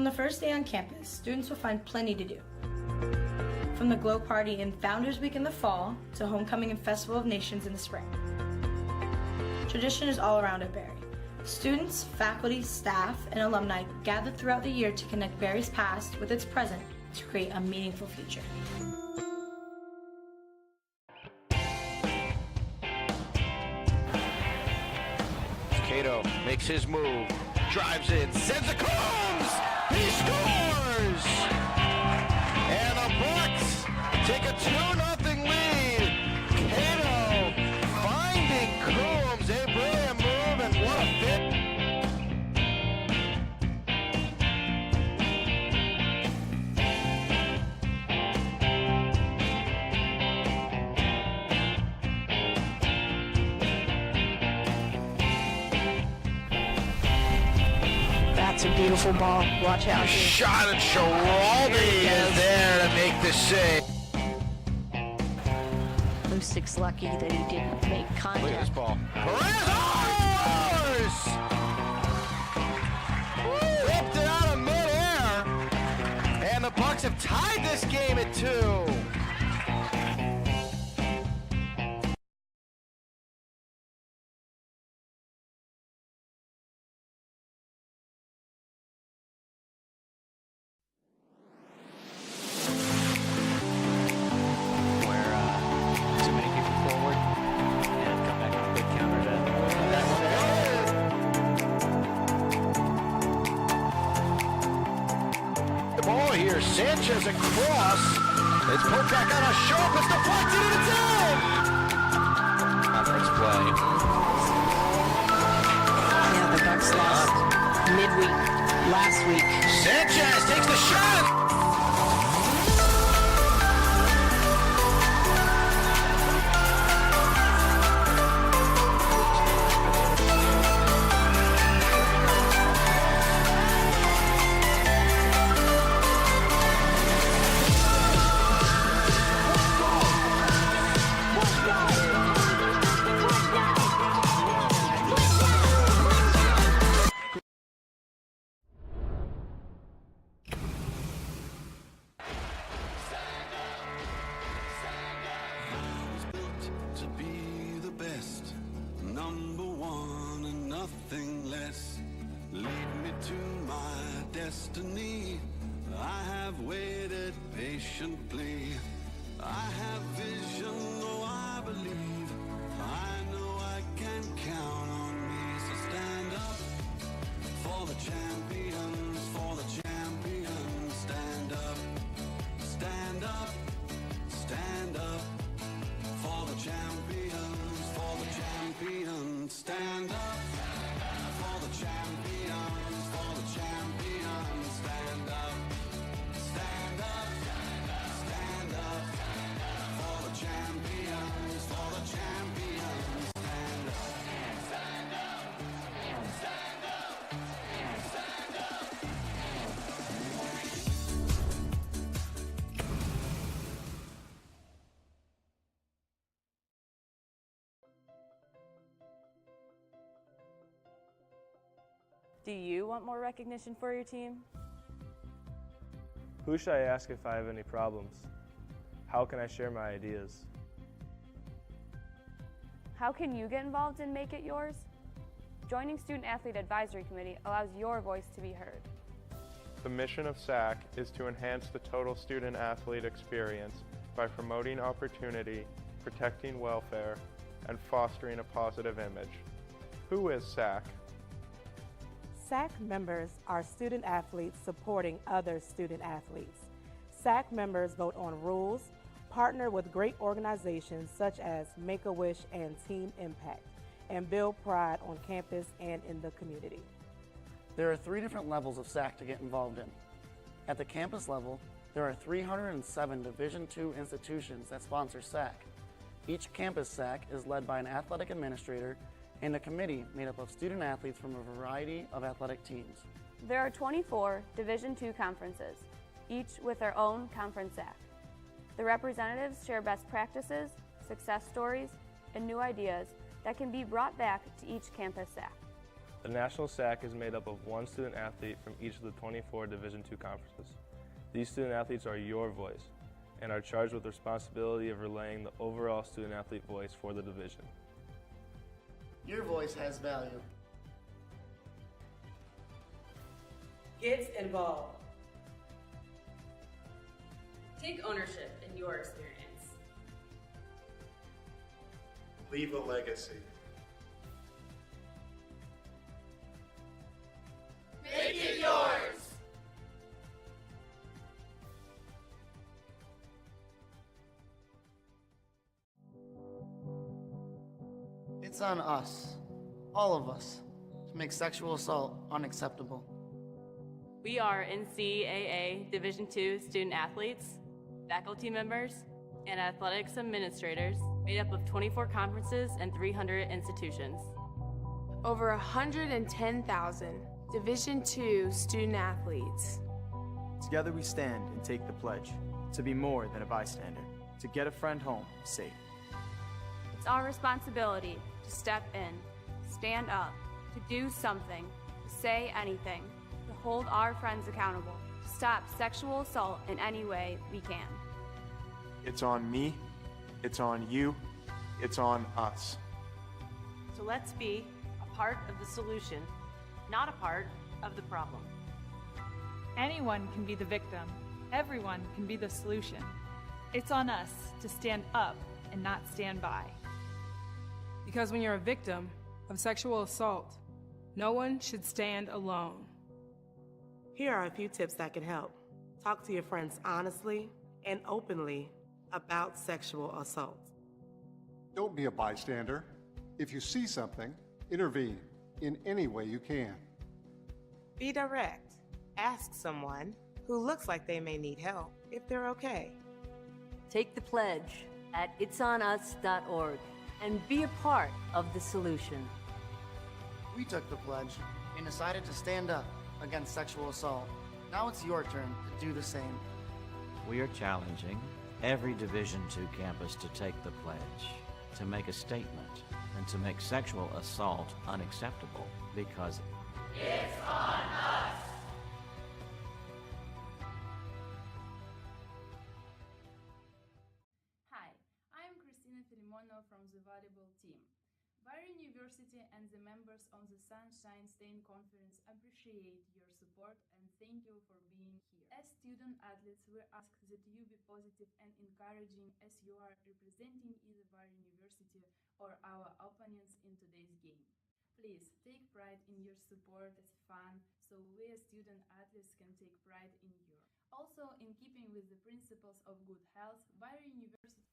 the first day on campus, students will find plenty to do. From the Glow Party and Founders Week in the fall to Homecoming and Festival of Nations in the spring. Tradition is all around at Berry. Students, faculty, staff, and alumni gather throughout the year to connect Berry's past with its present to create a meaningful future. Cato makes his move, drives in, sends it, Coombs! He scores! And the Bucks take a 2-0 lead. Cato finding Coombs, a brilliant move, and what a fit. That's a beautiful ball. Watch out. Shot, and Schiraldi is there to make the save. Lustig's lucky that he didn't make contact. Look at this ball. Perez! Oh! Whipped it out of midair. And the Bucks have tied this game at 2. Here, Sanchez across. It's put back on a sharp. It's deflected and it's in. Conference play. Yeah, the Bucks lost midweek last week. Sanchez takes the shot. Destiny, I have waited patiently. I have vision, though I believe. I know I can count on me. So stand up for the champions, for the champions. Stand up, stand up, stand up for the champions, for the champions. Stand up for the champions, for the champions. Stand up, stand up, stand up for the champions, for the champions. Stand up, stand up, stand up, stand up. Do you want more recognition for your team? Who should I ask if I have any problems? How can I share my ideas? How can you get involved and make it yours? Joining Student Athlete Advisory Committee allows your voice to be heard. The mission of SAC is to enhance the total student-athlete experience by promoting opportunity, protecting welfare, and fostering a positive image. Who is SAC? SAC members are student athletes supporting other student athletes. SAC members vote on rules, partner with great organizations such as Make-A-Wish and Team Impact, and build pride on campus and in the community. There are 3 different levels of SAC to get involved in. At the campus level, there are 307 Division II institutions that sponsor SAC. Each campus SAC is led by an athletic administrator and a committee made up of student athletes from a variety of athletic teams. There are 24 Division II conferences, each with their own conference SAC. The representatives share best practices, success stories, and new ideas that can be brought back to each campus SAC. The National SAC is made up of one student athlete from each of the 24 Division II conferences. These student athletes are your voice and are charged with the responsibility of relaying the overall student athlete voice for the division. Your voice has value. Get involved. Take ownership in your experience. Leave a legacy. Make it yours! It's on us, all of us, to make sexual assault unacceptable. We are NCAA Division II student athletes, faculty members, and athletics administrators made up of 24 conferences and 300 institutions. Over 110,000 Division II student athletes. Together we stand and take the pledge to be more than a bystander, to get a friend home safe. It's our responsibility to step in, stand up, to do something, to say anything, to hold our friends accountable, to stop sexual assault in any way we can. It's on me, it's on you, it's on us. So let's be a part of the solution, not a part of the problem. Anyone can be the victim. Everyone can be the solution. It's on us to stand up and not stand by. Because when you're a victim of sexual assault, no one should stand alone. Here are a few tips that can help. Talk to your friends honestly and openly about sexual assault. Don't be a bystander. If you see something, intervene in any way you can. Be direct. Ask someone who looks like they may need help if they're okay. Take the pledge at itsonus.org and be a part of the solution. We took the pledge and decided to stand up against sexual assault. Now it's your turn to do the same. We are challenging every Division II campus to take the pledge, to make a statement, and to make sexual assault unacceptable, because it's on us! Hi, I'm Christina Filimono from the volleyball team. Bari University and the members on the Sunshine Stain Conference appreciate your support and thank you for being here. As student athletes, we ask that you be positive and encouraging as you are representing either Bari University or our opponents in today's game. Please take pride in your support as fun, so we as student athletes can take pride in you. Also, in keeping with the principles of good health, Bari University.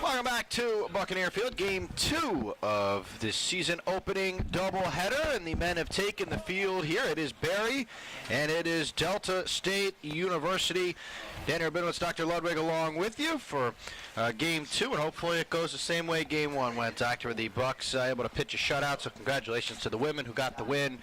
Welcome back to Buccaneer Field, game 2 of this season opening doubleheader, and the men have taken the field here. It is Barry, and it is Delta State University. Daniel Rabinowitz, Dr. Ludwig, along with you for game 2, and hopefully it goes the same way game 1 went, Doctor, with the Bucks able to pitch a shutout, so congratulations to the women who got the win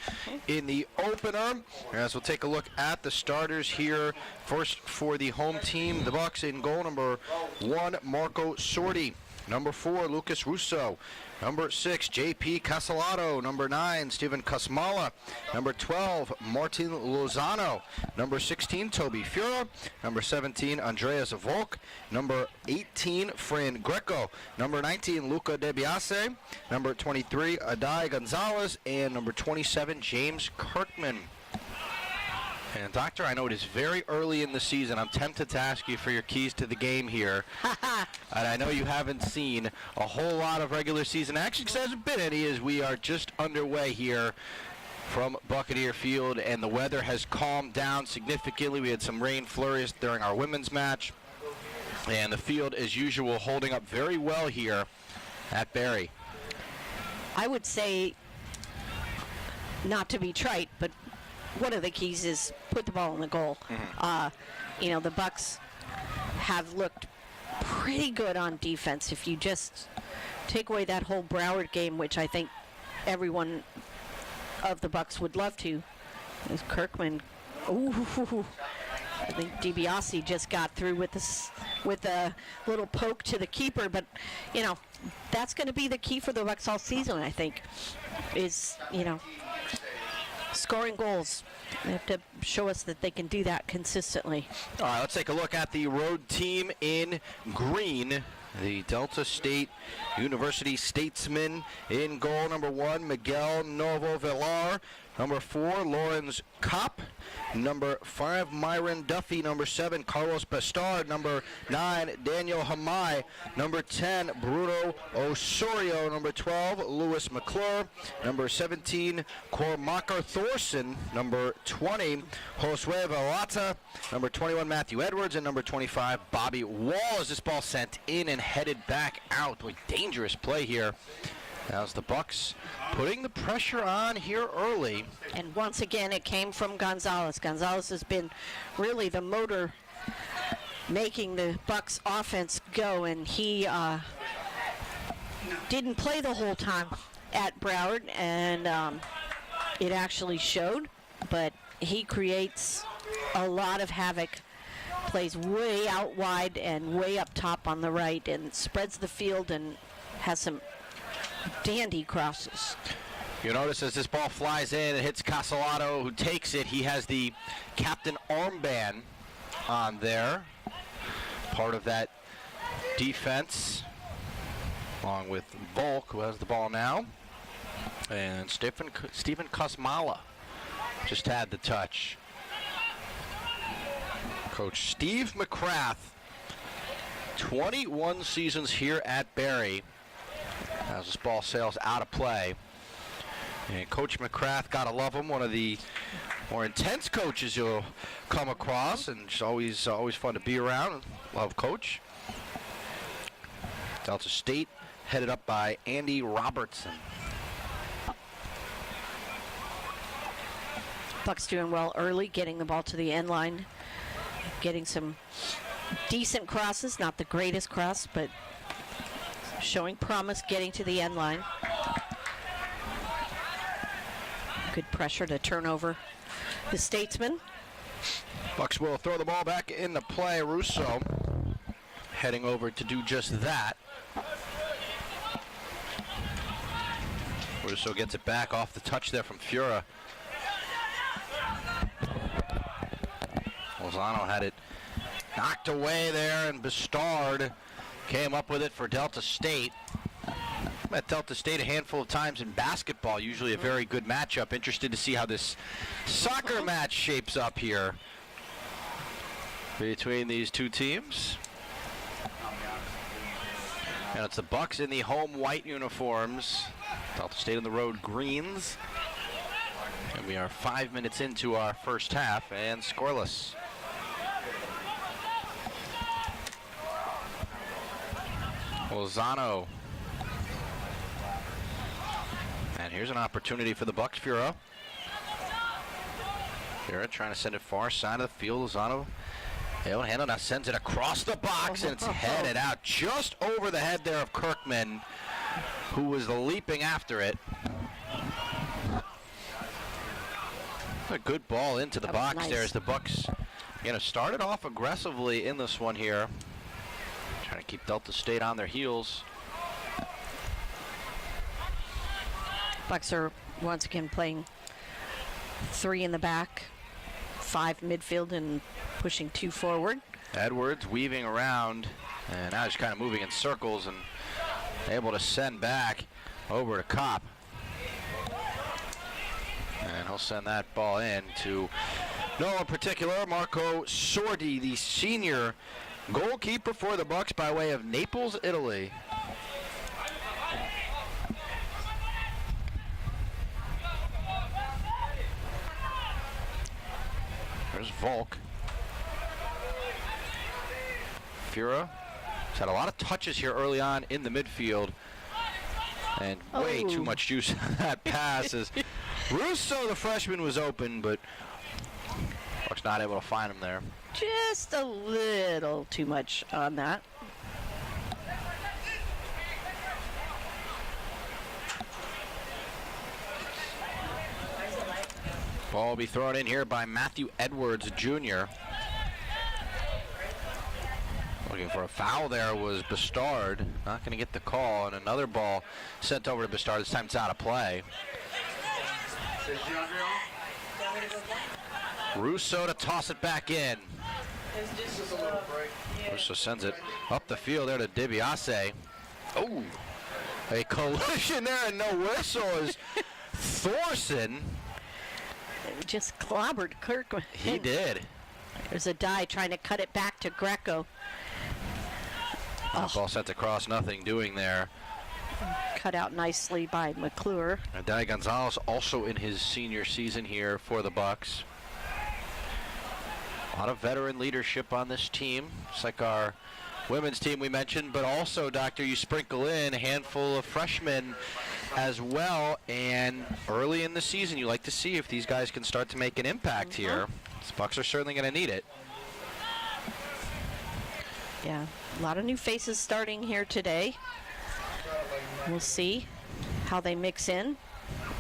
in the opener. As we'll take a look at the starters here. First for the home team, the Bucks in goal, number 1, Marco Sordi. Number 4, Lucas Russo. Number 6, J.P. Castellato. Number 9, Steven Kasmala. Number 12, Martin Lozano. Number 16, Toby Fura. Number 17, Andreas Volk. Number 18, Fran Greco. Number 19, Luca DeBiase. Number 23, Adai Gonzalez. And number 27, James Kirkman. And Doctor, I know it is very early in the season. I'm tempted to ask you for your keys to the game here. And I know you haven't seen a whole lot of regular season action, because there hasn't been any, as we are just underway here from Buccaneer Field, and the weather has calmed down significantly. We had some rain flurries during our women's match, and the field, as usual, holding up very well here at Barry. I would say, not to be trite, but one of the keys is put the ball in the goal. You know, the Bucks have looked pretty good on defense. If you just take away that whole Broward game, which I think everyone of the Bucks would love to, is Kirkman. Ooh, I think DiBiase just got through with this, with a little poke to the keeper, but you know, that's going to be the key for the Bucks all season, I think, is, you know, scoring goals. They have to show us that they can do that consistently. All right, let's take a look at the road team in green. The Delta State University Statesmen in goal. Number 1, Miguel Novo Villar. Number 4, Lawrence Kopp. Number 5, Myron Duffy. Number 7, Carlos Bestard. Number 9, Daniel Hamai. Number 10, Bruno Osorio. Number 12, Lewis McClure. Number 17, Cormacher Thorson. Number 20, Josue Valata. Number 21, Matthew Edwards. And number 25, Bobby Wall. As this ball sent in and headed back out. Boy, dangerous play here. As the Bucks putting the pressure on here early. And once again, it came from Gonzalez. Gonzalez has been really the motor making the Bucks offense go, and he didn't play the whole time at Broward, and it actually showed, but he creates a lot of havoc, plays way out wide and way up top on the right, and spreads the field and has some dandy crosses. You notice as this ball flies in, it hits Castellato, who takes it. He has the captain armband on there, part of that defense, along with Volk, who has the ball now, and Stephen Kosmala just had the touch. Coach Steve McCrath, 21 seasons here at Barry, as this ball sails out of play. And Coach McCrath, gotta love him, one of the more intense coaches you'll come across, and it's always fun to be around. Love Coach. Delta State headed up by Andy Robertson. Bucks doing well early, getting the ball to the end line, getting some decent crosses, not the greatest cross, but showing promise getting to the end line. Good pressure to turn over the Statesman. Bucks will throw the ball back into play. Russo heading over to do just that. Russo gets it back off the touch there from Fura. Lozano had it knocked away there, and Bestard came up with it for Delta State. Met Delta State a handful of times in basketball, usually a very good matchup. Interested to see how this soccer match shapes up here between these two teams. And it's the Bucks in the home white uniforms, Delta State on the road greens. And we are 5 minutes into our first half and scoreless. Lozano. And here's an opportunity for the Bucks. Fura trying to send it far side of the field. Lozano able to handle, now sends it across the box, and it's headed out just over the head there of Kirkman, who was leaping after it. A good ball into the box nice there as the Bucks, started off aggressively in this one here. Trying to keep Delta State on their heels. Bucks are once again playing 3 in the back, 5 midfield, and pushing 2 forward. Edwards weaving around, and now he's kind of moving in circles and able to send back over to Kopp. And he'll send that ball in to no one in particular, Marco Sordi, the senior goalkeeper for the Bucks by way of Naples, Italy. There's Volk. Fura has had a lot of touches here early on in the midfield. And way too much juice on that pass as Russo, the freshman, was open, but Bucks not able to find him there. Just a little too much on that. Ball will be thrown in here by Matthew Edwards Jr. Looking for a foul there was Bestard. Not going to get the call, and another ball sent over to Bestard. This time it's out of play. Russo to toss it back in. Russo sends it up the field there to DiBiase. Oh, a collision there and no whistle is Thorson. Just clobbered Kirk. He did. There's a die trying to cut it back to Greco. That ball sent across, nothing doing there. Cut out nicely by McClure. And Danny Gonzalez also in his senior season here for the Bucks. A lot of veteran leadership on this team. It's like our women's team we mentioned, but also, Doctor, you sprinkle in a handful of freshmen as well. And early in the season, you like to see if these guys can start to make an impact here. The Bucks are certainly going to need it. Yeah, a lot of new faces starting here today. We'll see how they mix in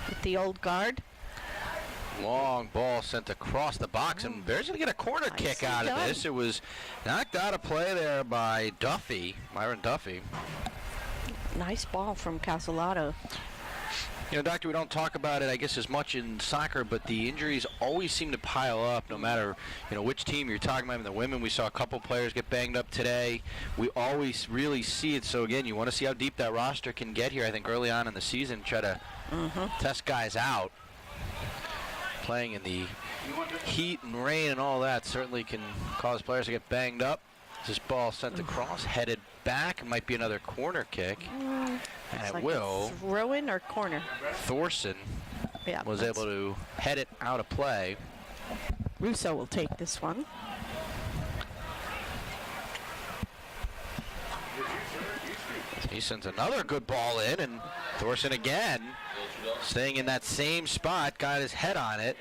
with the old guard. Long ball sent across the box, and Bears going to get a corner kick out of this. It was knocked out of play there by Duffy, Myron Duffy. Nice ball from Castellato. You know, Doctor, we don't talk about it, I guess, as much in soccer, but the injuries always seem to pile up no matter, you know, which team you're talking about. In the women, we saw a couple players get banged up today. We always really see it. So, again, you want to see how deep that roster can get here, I think, early on in the season, try to test guys out. Playing in the heat and rain and all that certainly can cause players to get banged up. This ball sent across, headed back. It might be another corner kick. And it will. Throw-in or corner? Thorson was able to head it out of play. Russo will take this one. He sends another good ball in, and Thorson again, staying in that same spot, got his head on it.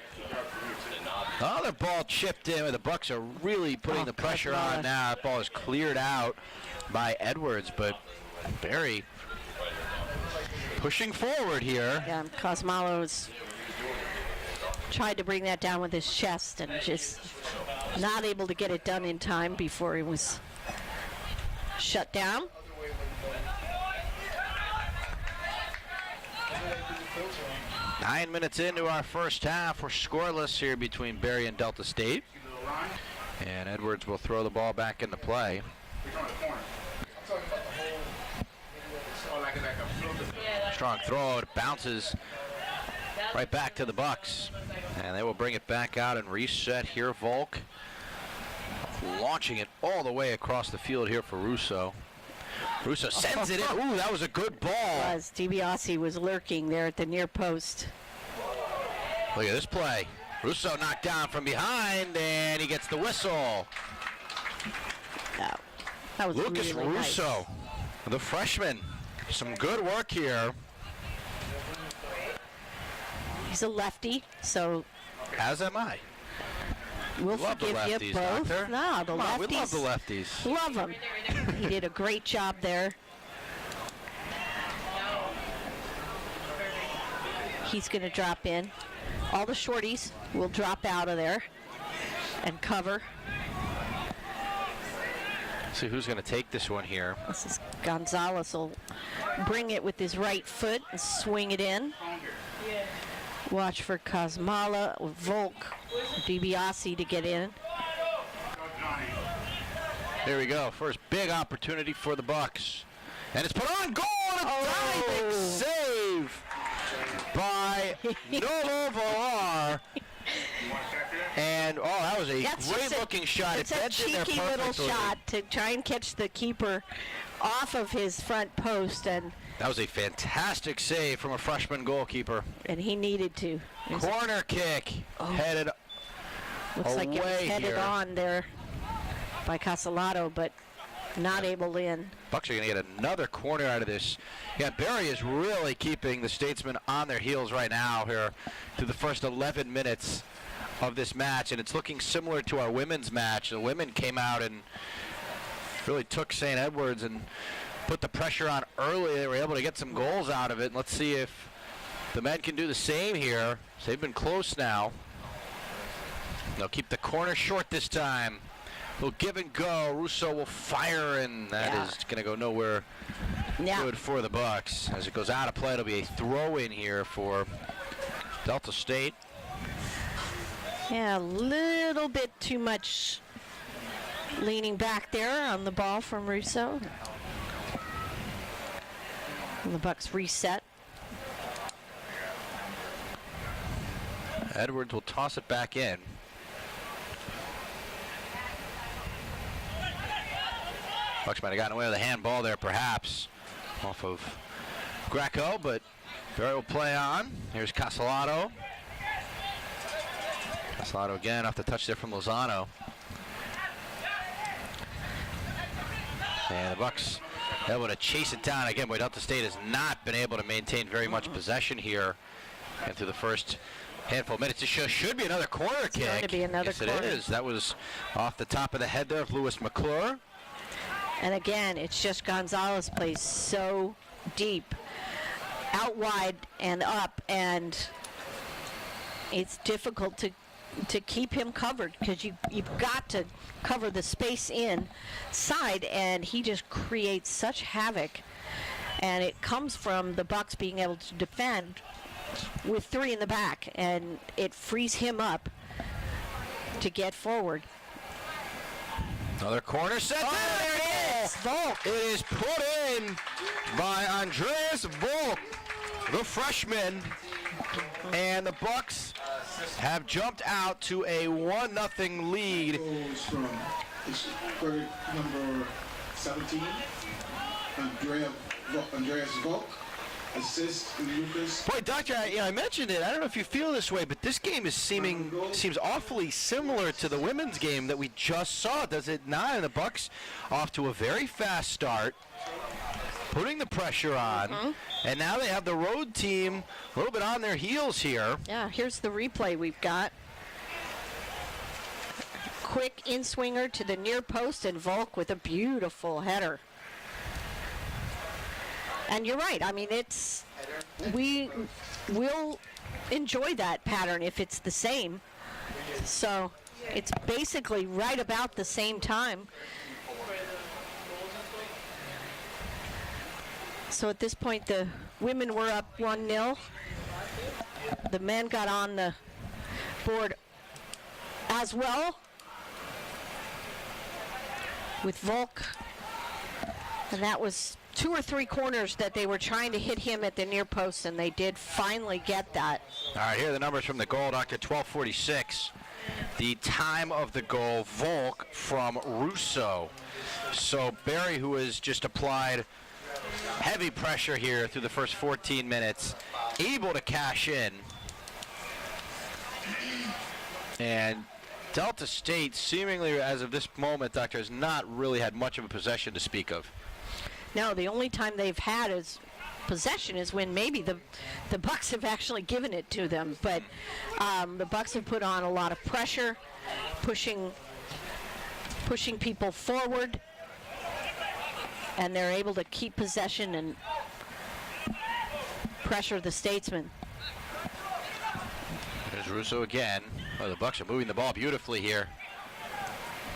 Another ball chipped in. The Bucks are really putting the pressure on now. That ball is cleared out by Edwards, but Barry pushing forward here. Yeah, Cosmalo's tried to bring that down with his chest and just not able to get it done in time before he was shut down. Nine minutes into our first half. We're scoreless here between Barry and Delta State. And Edwards will throw the ball back into play. Strong throw. It bounces right back to the Bucks. And they will bring it back out and reset here. Volk launching it all the way across the field here for Russo. Russo sends it in. Ooh, that was a good ball. DiBiase was lurking there at the near post. Look at this play. Russo knocked down from behind, and he gets the whistle. That was Lucas really Russo, nice. the freshman. Some good work here. He's a lefty, so As am I. we'll Love the forgive lefties, you both. Doctor. No, the Come on, lefties. we love the lefties. Love them. He did a great job there. He's going to drop in. All the shorties will drop out of there and cover. See who's going to take this one here. This is Gonzalez will bring it with his right foot and swing it in. Watch for Kosmala, Volk, DiBiase to get in. Here we go. First big opportunity for the Bucks. And it's put on goal and a diving save by Novo Villar. And, that was a great-looking shot. It's It a bent in there cheeky little perfectly. shot to try and catch the keeper off of his front post, and That was a fantastic save from a freshman goalkeeper. he needed to. Corner kick headed Looks like it was away headed here. on there by Castellato, but not able in. Bucks are going to get another corner out of this. Yeah, Barry is really keeping the Statesmen on their heels right now here through the first 11 minutes of this match, and it's looking similar to our women's match. The women came out and really took St. Edwards and put the pressure on early. They were able to get some goals out of it. Let's see if the men can do the same here. So they've been close now. They'll keep the corner short this time. Little give and go. Russo will fire, and that is going to go nowhere good for the Bucks. As it goes out of play, it'll be a throw-in here for Delta State. Yeah, a little bit too much leaning back there on the ball from Russo. And the Bucks reset. Edwards will toss it back in. Bucks might have gotten away with a handball there, perhaps, off of Greco, but Berry will play on. Here's Castellato. Castellato again off the touch there from Lozano. And the Bucks able to chase it down again. Boy, Delta State has not been able to maintain very much possession here into the first handful of minutes. It should be another corner kick. Going to be another yes, corner. It is. That was off the top of the head there of Lewis McClure. And again, it's just Gonzalez plays so deep, out wide and up, and it's difficult to keep him covered because you've got to cover the space inside, and he just creates such havoc. And it comes from the Bucks being able to defend with three in the back, and it frees him up to get forward. Another corner set. Oh, there it is. Volk. It is put in by Andreas Volk, the freshman. And the Bucks have jumped out to a 1-0 lead. Goes from number 17, Andreas Volk. Assist Lucas. Boy, Doctor, I mentioned it. I don't know if you feel this way, but this game seems awfully similar to the women's game that we just saw, does it not? And the Bucks off to a very fast start, putting the pressure on, and now they have the road team a little bit on their heels here. Yeah, here's the replay we've got. Quick in-swinger to the near post, and Volk with a beautiful header. And you're right. I mean, we will enjoy that pattern if it's the same. So it's basically right about the same time. So at this point, the women were up 1-0. The men got on the board as well with Volk. And that was 2 or 3 corners that they were trying to hit him at the near post, and they did finally get that. All right, here are the numbers from the goal, Doctor. 12:46. The time of the goal, Volk from Russo. So Berry, who has just applied heavy pressure here through the first 14 minutes, able to cash in. And Delta State, seemingly as of this moment, Doctor, has not really had much of a possession to speak of. No, the only time they've had is possession is when maybe the Bucks have actually given it to them. But the Bucks have put on a lot of pressure, pushing people forward, and they're able to keep possession and pressure the Statesmen. There's Russo again. Oh, the Bucks are moving the ball beautifully here.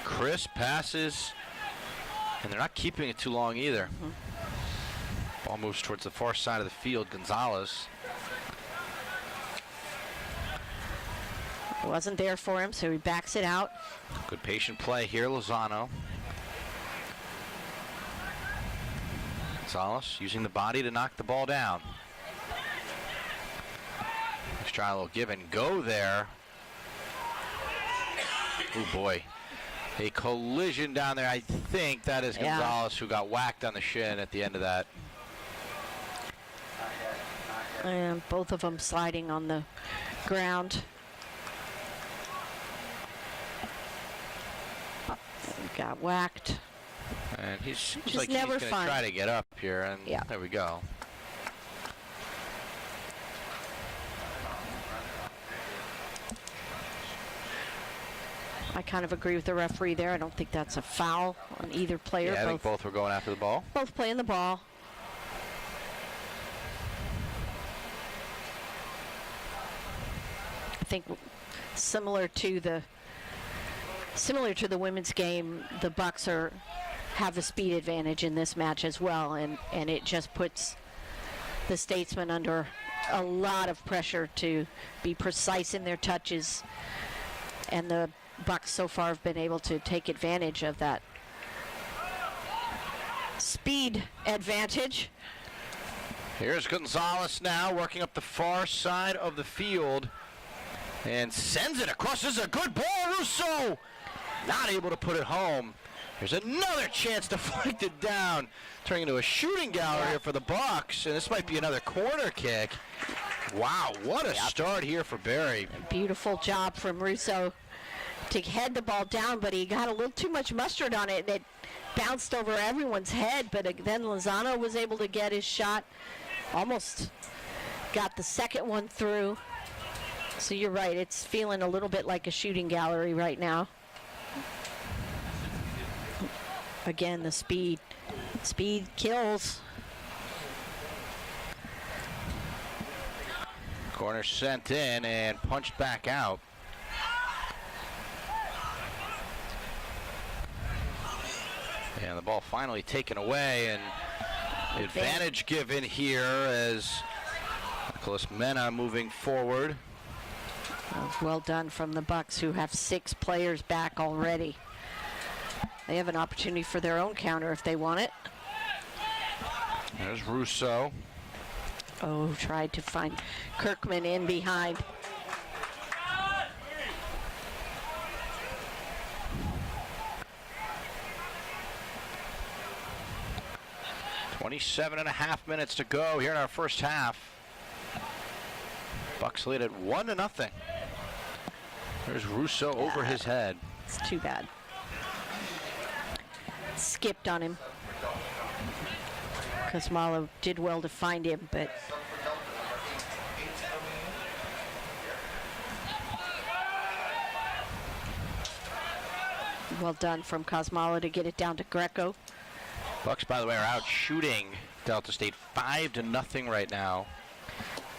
Crisp passes. And they're not keeping it too long either. Ball moves towards the far side of the field. Gonzalez. Wasn't there for him, so he backs it out. Good patient play here, Lozano. Gonzalez using the body to knock the ball down. Let's try a little give and go there. Oh boy. A collision down there. I think that is Gonzalez who got whacked on the shin at the end of that. And both of them sliding on the ground. Got whacked. And he seems Just like he's never going to fun. try to get up here, and there we go. I kind of agree with the referee there. I don't think that's a foul on either player. Yeah, I think both were going after the ball. Both playing the ball. I think similar to the similar to the women's game, the Bucks have a speed advantage in this match as well, and it just puts the Statesmen under a lot of pressure to be precise in their touches, and the Bucks so far have been able to take advantage of that speed advantage. Here's Gonzalez now working up the far side of the field and sends it across. This is a good ball. Russo not able to put it home. There's another chance deflected down, turning into a shooting gallery here for the Bucks, and this might be another corner kick. Wow, what a start here for Barry. Beautiful job from Russo to head the ball down, but he got a little too much mustard on it, and it bounced over everyone's head, but then Lozano was able to get his shot, almost got the second one through. So you're right, it's feeling a little bit like a shooting gallery right now. Again, the speed kills. Corner sent in and punched back out. And the ball finally taken away, and advantage given here as Nicholas Mena moving forward. Well done from the Bucks, who have 6 players back already. They have an opportunity for their own counter if they want it. There's Russo. Oh, tried to find Kirkman in behind. .27.5 minutes to go here in our first half. Bucks lead at 1-0. There's Russo over his head. It's too bad. Skipped on him. Kosmalo did well to find him, but well done from Kosmalo to get it down to Greco. Bucks, by the way, are out shooting Delta State 5-0 right now.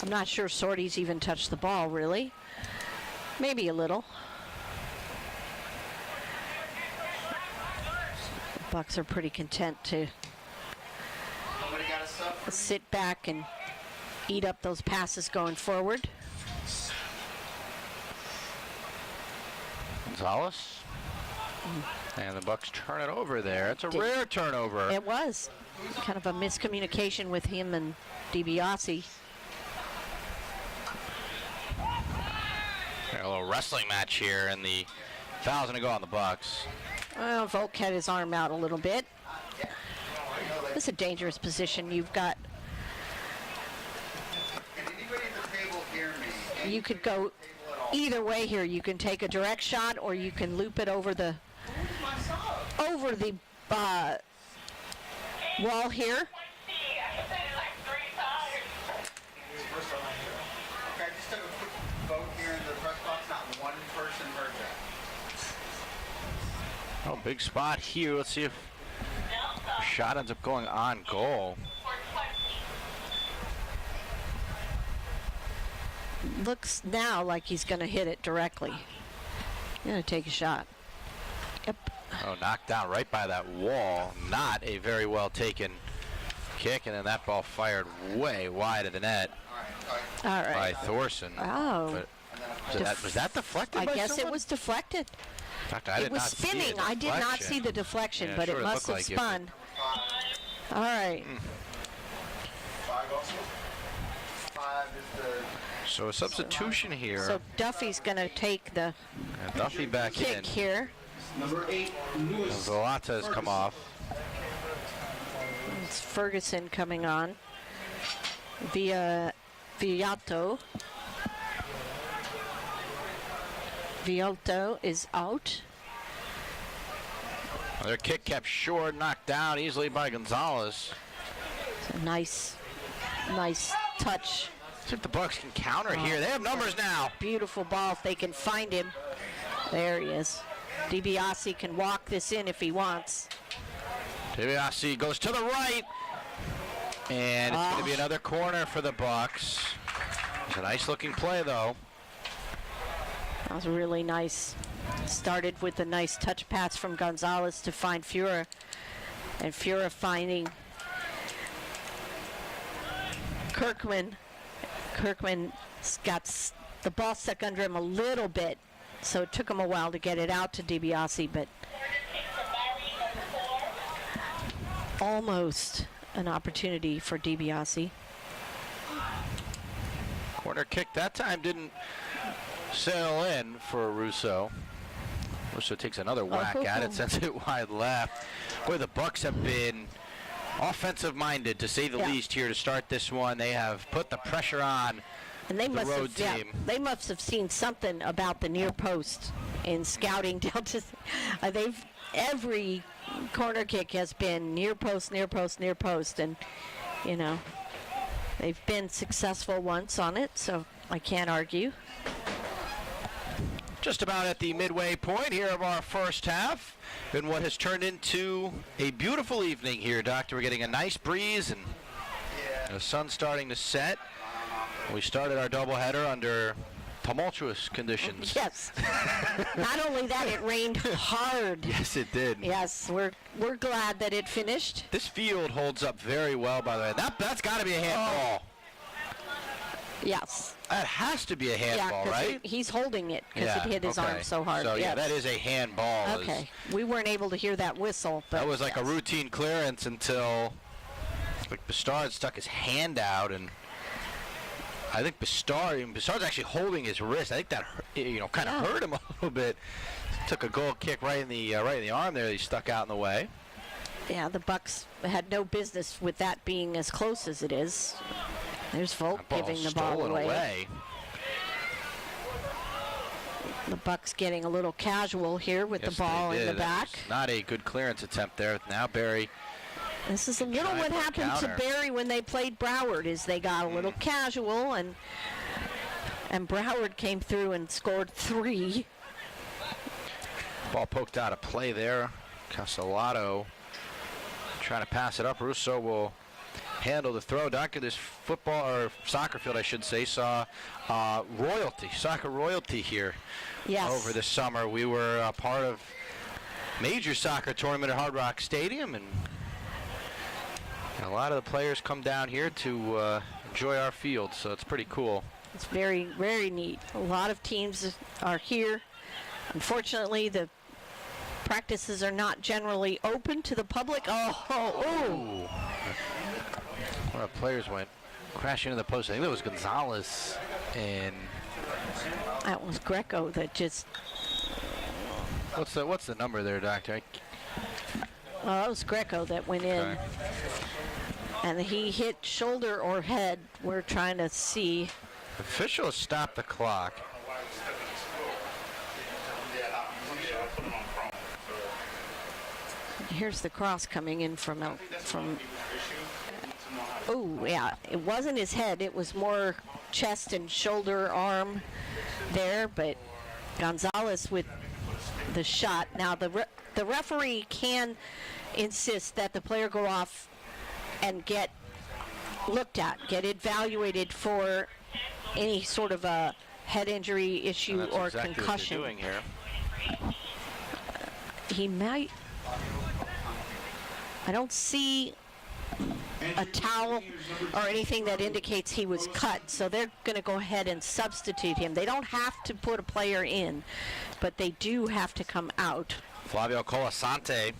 I'm not sure Sorty's even touched the ball, really. Maybe a little. Bucks are pretty content to sit back and eat up those passes going forward. Gonzalez. And the Bucks turn it over there. It's a rare turnover. It was. Kind of a miscommunication with him and DiBiase. A little wrestling match here, and the foul's going to go on the Bucks. Well, Volk had his arm out a little bit. This is a dangerous position. You've got... You could go either way here. You can take a direct shot, or you can loop it over the wall here. Oh, big spot here. Let's see if the shot ends up going on goal. Looks now like he's going to hit it directly. Going to take a shot. Yep. Oh, knocked down right by that wall. Not a very well taken kick, and then that ball fired way wide of the net. All right. By Thorson. Oh. But was that deflected? I by guess someone? it was deflected. In fact, I did it was not see spinning. the I did not deflection. see the deflection, Yeah, but sure, it must have looked like spun. All right. So a substitution here. So Duffy's going to take the And Duffy back kick in. here. Number 8, Lewis. Zalata has come off. It's Ferguson coming on. Vialto. Vialto is out. Their kick kept short, knocked down easily by Gonzalez. It's a nice touch. See if the Bucks can counter here. They have numbers now. Beautiful ball if they can find him. There he is. DiBiase can walk this in if he wants. DiBiase goes to the right. And it's going to be another corner for the Bucks. It's a nice looking play though. That was really nice. Started with a nice touch pass from Gonzalez to find Fura, and Fura finding Kirkman. Kirkman got the ball stuck under him a little bit, so it took him a while to get it out to DiBiase, but almost an opportunity for DiBiase. Corner kick that time didn't sail in for Russo. Russo takes another whack at it, sends it wide left. Boy, the Bucks have been offensive-minded, to say the least, here to start this one. They have put the pressure on and they the road team. They must have seen something about the near post in scouting down to. Every corner kick has been near post, near post, near post, and you know they've been successful once on it, so I can't argue. Just about at the midway point here of our first half, in what has turned into a beautiful evening here, Doctor. We're getting a nice breeze and the sun starting to set. We started our doubleheader under tumultuous conditions. Yes. Not only that, it rained hard. Yes, it did. Yes, we're glad that it finished. This field holds up very well, by the way. That's got to be a handball. Yes. That has to be a handball, right? He's holding it because it hit his arm so hard. So, yeah, that is a handball. Okay. We weren't able to hear that whistle. But that was like a routine clearance until Bastard stuck his hand out, and I think Bastard's actually holding his wrist. I think that kind of hurt him a little bit. Took a goal kick right in the arm there. He stuck out in the way. Yeah, the Bucks had no business with that being as close as it is. There's Volk giving the ball away. The Bucks getting a little casual here with the ball in the back. Not a good clearance attempt there. Now Barry. This is a little what happened to Barry when they played Broward, is they got a little casual, and Broward came through and scored 3. Ball poked out of play there. Castellato trying to pass it up. Russo will handle the throw. Doctor, this football or soccer field, I should say, saw soccer royalty here over the summer. We were a part of major soccer tournament at Hard Rock Stadium, and a lot of the players come down here to enjoy our field, so it's pretty cool. It's very, very neat. A lot of teams are here. Unfortunately, the practices are not generally open to the public. One of the players went crashing into the post. I think that was Gonzalez, and that was Greco that just. What's the number there, Doctor? Well, that was Greco that went in, and he hit shoulder or head. We're trying to see. Officials stopped the clock. Here's the cross coming in from. Oh, yeah, it wasn't his head. It was more chest and shoulder, arm there, but Gonzalez with the shot. Now, the referee can insist that the player go off and get looked at, get evaluated for any sort of a head injury issue or exactly concussion. What they're doing here. He might. I don't see a towel or anything that indicates he was cut, so they're going to go ahead and substitute him. They don't have to put a player in, but they do have to come out. Flavio Colasante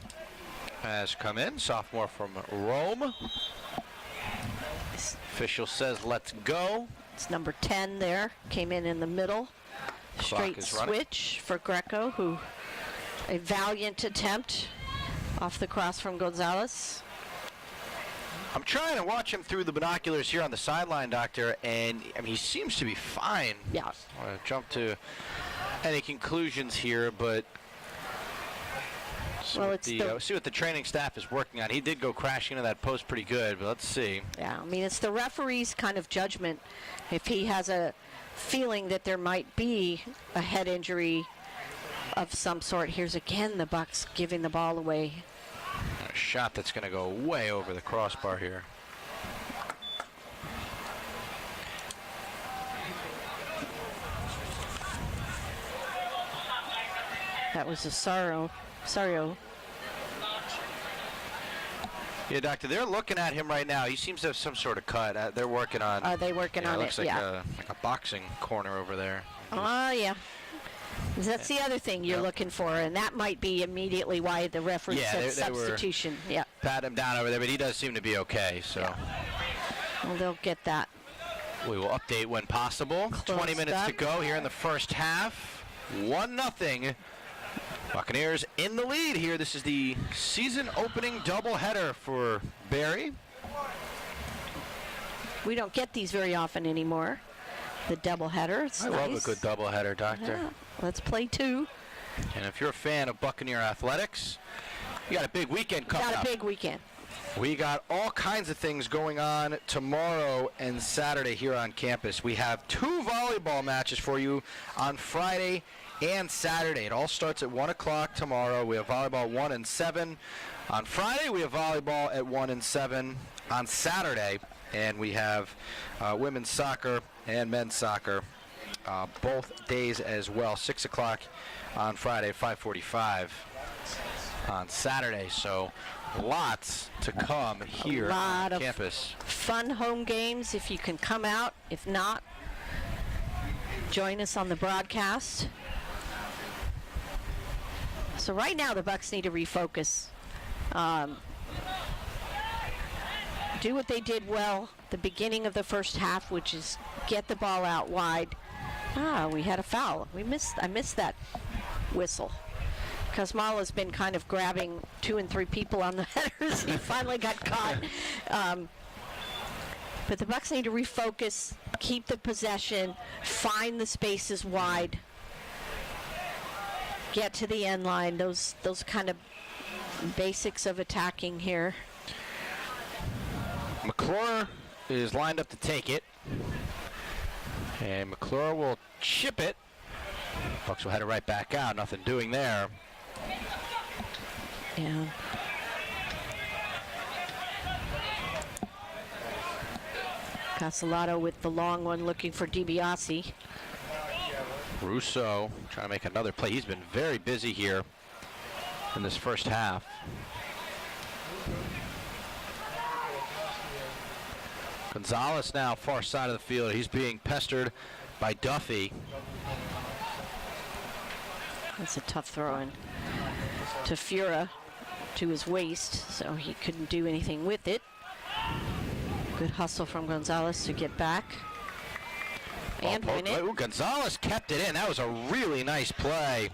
has come in, sophomore from Rome. Official says let's go. It's number 10 there, came in the middle. Straight switch for Greco, who a valiant attempt off the cross from Gonzalez. I'm trying to watch him through the binoculars here on the sideline, Doctor, and I mean, he seems to be fine. Yeah. I want to jump to any conclusions here, but see what the training staff is working on. He did go crashing into that post pretty good, but let's see. Yeah, I mean, it's the referee's kind of judgment. If he has a feeling that there might be a head injury of some sort. Here's again the Bucks giving the ball away. A shot that's going to go way over the crossbar here. That was a Sario. Yeah, Doctor, they're looking at him right now. He seems to have some sort of cut. They're working on. Are they working on looks it? like like a boxing corner over there. Oh, yeah. That's the other thing you're looking for, and that might be immediately why the referee said substitution. Yeah. Pat him down over there, but he does seem to be okay. So. Yeah. Well, they'll get that. We will update when possible. 20 minutes to go here in the first half. 1-0. Buccaneers in the lead here. This is the season opening doubleheader for Barry. We don't get these very often anymore. The doubleheader. It's I nice. love a good doubleheader, Doctor. Yeah. Let's play 2. And if you're a fan of Buccaneer athletics, you got a big weekend coming up. Got a big weekend. We got all kinds of things going on tomorrow and Saturday here on campus. We have 2 volleyball matches for you on Friday and Saturday. It all starts at 1 o'clock tomorrow. We have volleyball 1 and 7. On Friday, we have volleyball at 1 and 7. On Saturday, and we have women's soccer and men's soccer both days as well. 6 o'clock on Friday, 5:45 on Saturday. So lots to come here on campus. Fun home games if you can come out. If not, join us on the broadcast. So right now the Bucks need to refocus. Do what they did well the beginning of the first half, which is get the ball out wide. We had a foul. I missed that whistle. Kosmala's been kind of grabbing 2 and 3 people on the headers. He finally got caught. But the Bucks need to refocus, keep the possession, find the spaces wide, get to the end line. Those kind of basics of attacking here. McClure is lined up to take it. And McClure will chip it. Bucks will head it right back out. Nothing doing there. Yeah. Castellato with the long one looking for DiBiase. Russo trying to make another play. He's been very busy here in this first half. Gonzalez now far side of the field. He's being pestered by Duffy. That's a tough throw in to Fura, to his waist, so he couldn't do anything with it. Good hustle from Gonzalez to get back and win it. Ooh, Gonzalez kept it in. That was a really nice play.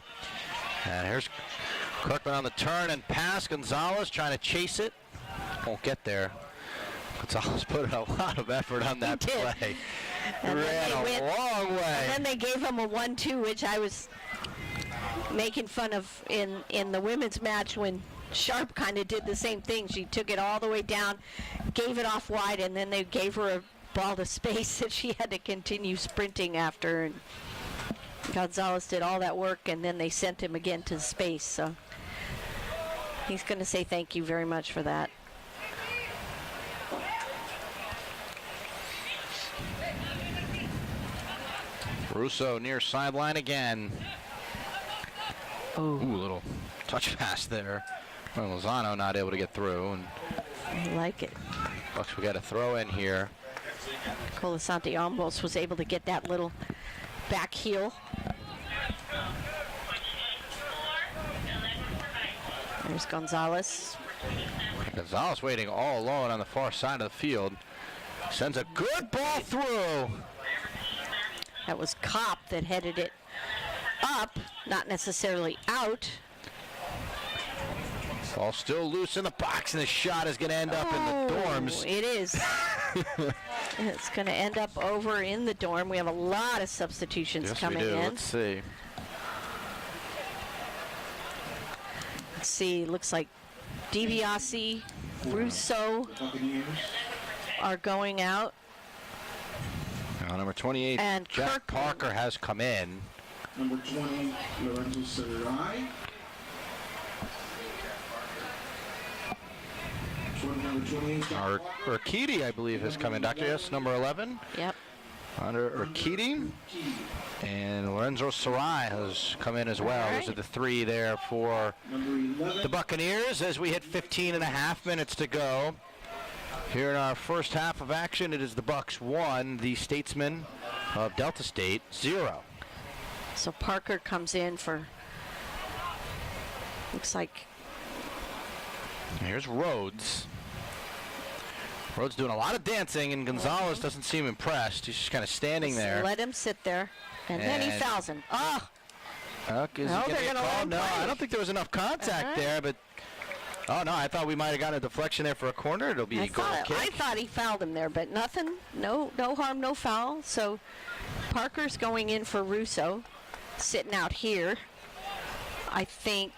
And here's Kirkman on the turn and pass. Gonzalez trying to chase it. Won't get there. Gonzalez put in a lot of effort on that play. And ran a long way. And then they gave him a 1-2, which I was making fun of in the women's match when Sharp kind of did the same thing. She took it all the way down, gave it off wide, and then they gave her a ball to space that she had to continue sprinting after. And Gonzalez did all that work, and then they sent him again to space. So he's going to say thank you very much for that. Russo near sideline again. Oh. Ooh, little touch pass there. Well, Lozano not able to get through. And I like it. Bucks, we got a throw in here. Colasanti almost was able to get that little back heel. There's Gonzalez. Gonzalez waiting all alone on the far side of the field. Sends a good ball through. That was Kopp that headed it up, not necessarily out. Ball still loose in the box, and the shot is going to end up in the dorms. It is. It's going to end up over in the dorm. We have a lot of substitutions coming in. Let's see. Let's see. Looks like DiBiase, Russo are going out. Number 28, and Jack Parker has come in. Number 20, Lorenzo Sarai. Arkiti, I believe, has come in. Dr. Yes, number 11. Yep. Under Urquidy. And Lorenzo Sarai has come in as well. Those are the three there for the Buccaneers as we hit 15 and a half minutes to go. Here in our first half of action, it is the Bucks 1, the Statesmen of Delta State 0. So Parker comes in for, looks like. Here's Rhodes. Rhodes doing a lot of dancing, and Gonzalez doesn't seem impressed. He's just kind of standing there. Let him sit there, and then he fouls him. Oh! Is he gonna get called? No, I don't think there was enough contact there, but... Oh, no, I thought we might have gotten a deflection there for a corner. It'll be a goal kick. I thought he fouled him there, but nothing. No harm, no foul. So Parker's going in for Russo, sitting out here. I think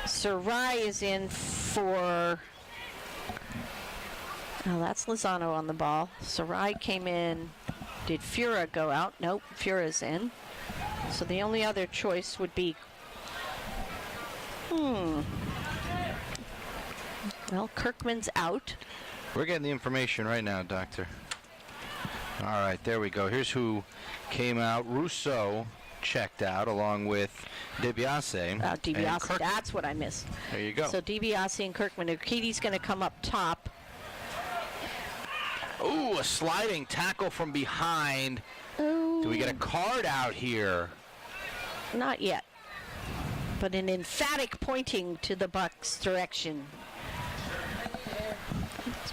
Sarai is in for... Oh, that's Lozano on the ball. Sarai came in. Did Fura go out? Nope, Fura's in. So the only other choice would be... Well, Kirkman's out. We're getting the information right now, Doctor. All right, there we go. Here's who came out. Russo checked out along with DiBiase. DiBiase, that's what I missed. There you go. So DiBiase and Kirkman. Urquidy's going to come up top. Ooh, a sliding tackle from behind. Ooh. Do we get a card out here? Not yet. But an emphatic pointing to the Bucks' direction.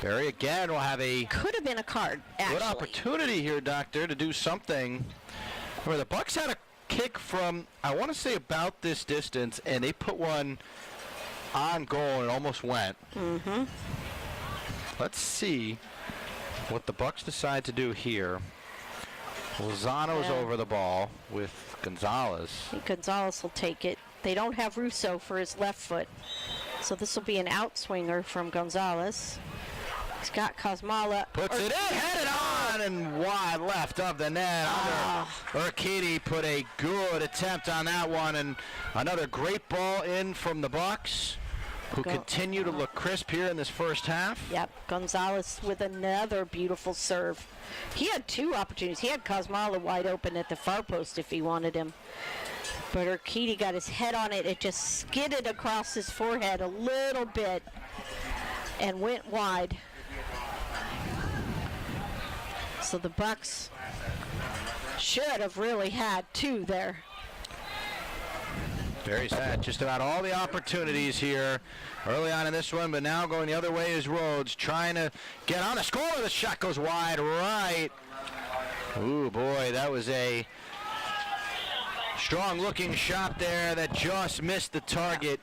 Barry again will have a... Could have been a card, actually. Good opportunity here, Doctor, to do something. Where the Bucks had a kick from, I want to say, about this distance, and they put one on goal and it almost went. Mm-hmm. Let's see what the Bucks decide to do here. Lozano's over the ball with Gonzalez. I think Gonzalez will take it. They don't have Russo for his left foot. So this will be an outswinger from Gonzalez. He's got Kosmala. Puts it in, headed on, and wide left of the net. Urquidy put a good attempt on that one, and another great ball in from the Bucks, who continue to look crisp here in this first half. Yep, Gonzalez with another beautiful serve. He had two opportunities. He had Kosmala wide open at the far post if he wanted him. But Urquidy got his head on it. It just skidded across his forehead a little bit and went wide. So the Bucks should have really had two there. Barry's had just about all the opportunities here early on in this one, but now going the other way is Rhodes, trying to get on a score. The shot goes wide right. Ooh, boy, that was a strong-looking shot there that just missed the target.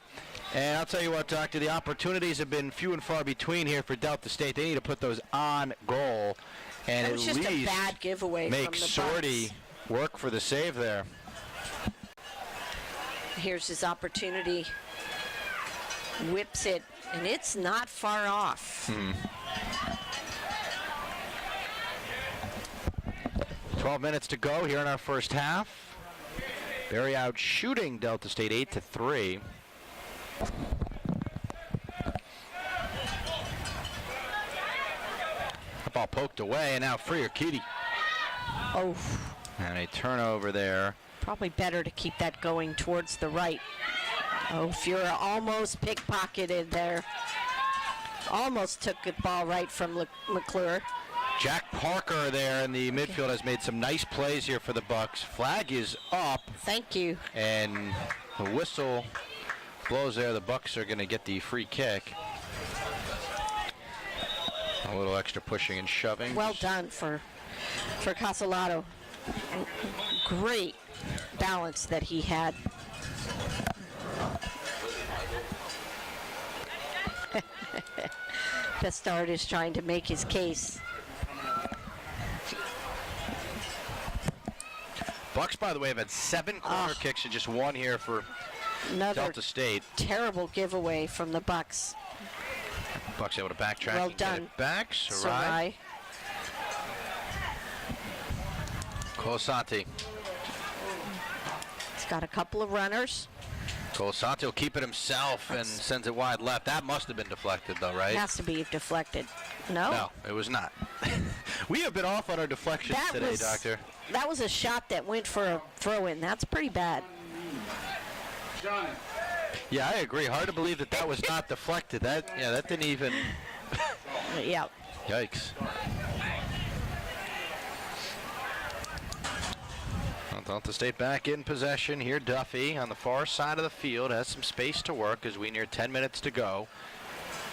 And I'll tell you what, Doctor, the opportunities have been few and far between here for Delta State. They need to put those on goal and that was at just least a bad giveaway make from the Sorty work for the save there. Here's his opportunity. Whips it, and it's not far off. 12 minutes to go here in our first half. Barry out shooting Delta State 8-3. The ball poked away, and now free Urquidy. Oh. And a turnover there. Probably better to keep that going towards the right. Oh, Fura almost pickpocketed there. Almost took the ball right from McClure. Jack Parker there in the midfield has made some nice plays here for the Bucks. Flag is up. Thank you. And the whistle blows there. The Bucks are going to get the free kick. A little extra pushing and shoving. Well done for Casalato. Great balance that he had. Bestard is trying to make his case. Bucks, by the way, have had 7 corner kicks and just 1 here for Delta State. Terrible giveaway from the Bucks. Bucks able to backtrack well and done. get it back. Sarai. Colasanti. He's got a couple of runners. Colasanti will keep it himself and sends it wide left. That must have been deflected, though, right? It has to be deflected. No? No, it was not. We have been off on our deflections today, Doctor. That was a shot that went for a throw-in. That's pretty bad. Yeah, I agree. Hard to believe that that was not deflected. That didn't even. Yeah. Yikes. Delta State back in possession here. Duffy on the far side of the field has some space to work as we near 10 minutes to go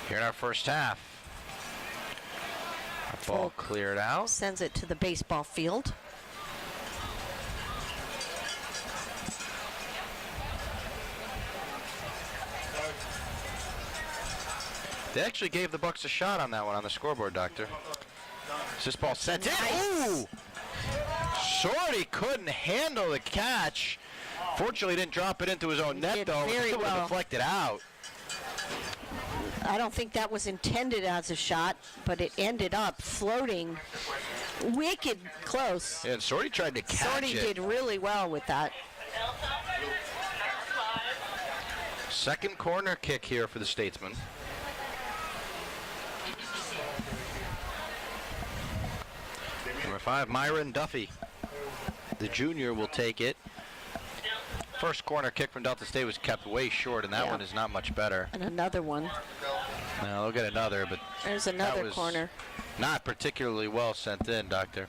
here in our first half. Ball cleared out. Sends it to the baseball field. They actually gave the Bucks a shot on that one on the scoreboard, Doctor. This ball sent in. Ooh! Shorty couldn't handle the catch. Fortunately, didn't drop it into his own net, though. Very well. Deflected out. I don't think that was intended as a shot, but it ended up floating wicked close. Yeah, and Sorty tried to catch Sorty it. did really well with that. Second corner kick here for the Statesmen. Number 5, Myron Duffy. The junior will take it. First corner kick from Delta State was kept way short, and that one is not much better. And another one. Now they'll get another, but there's another corner. Not particularly well sent in, Doctor.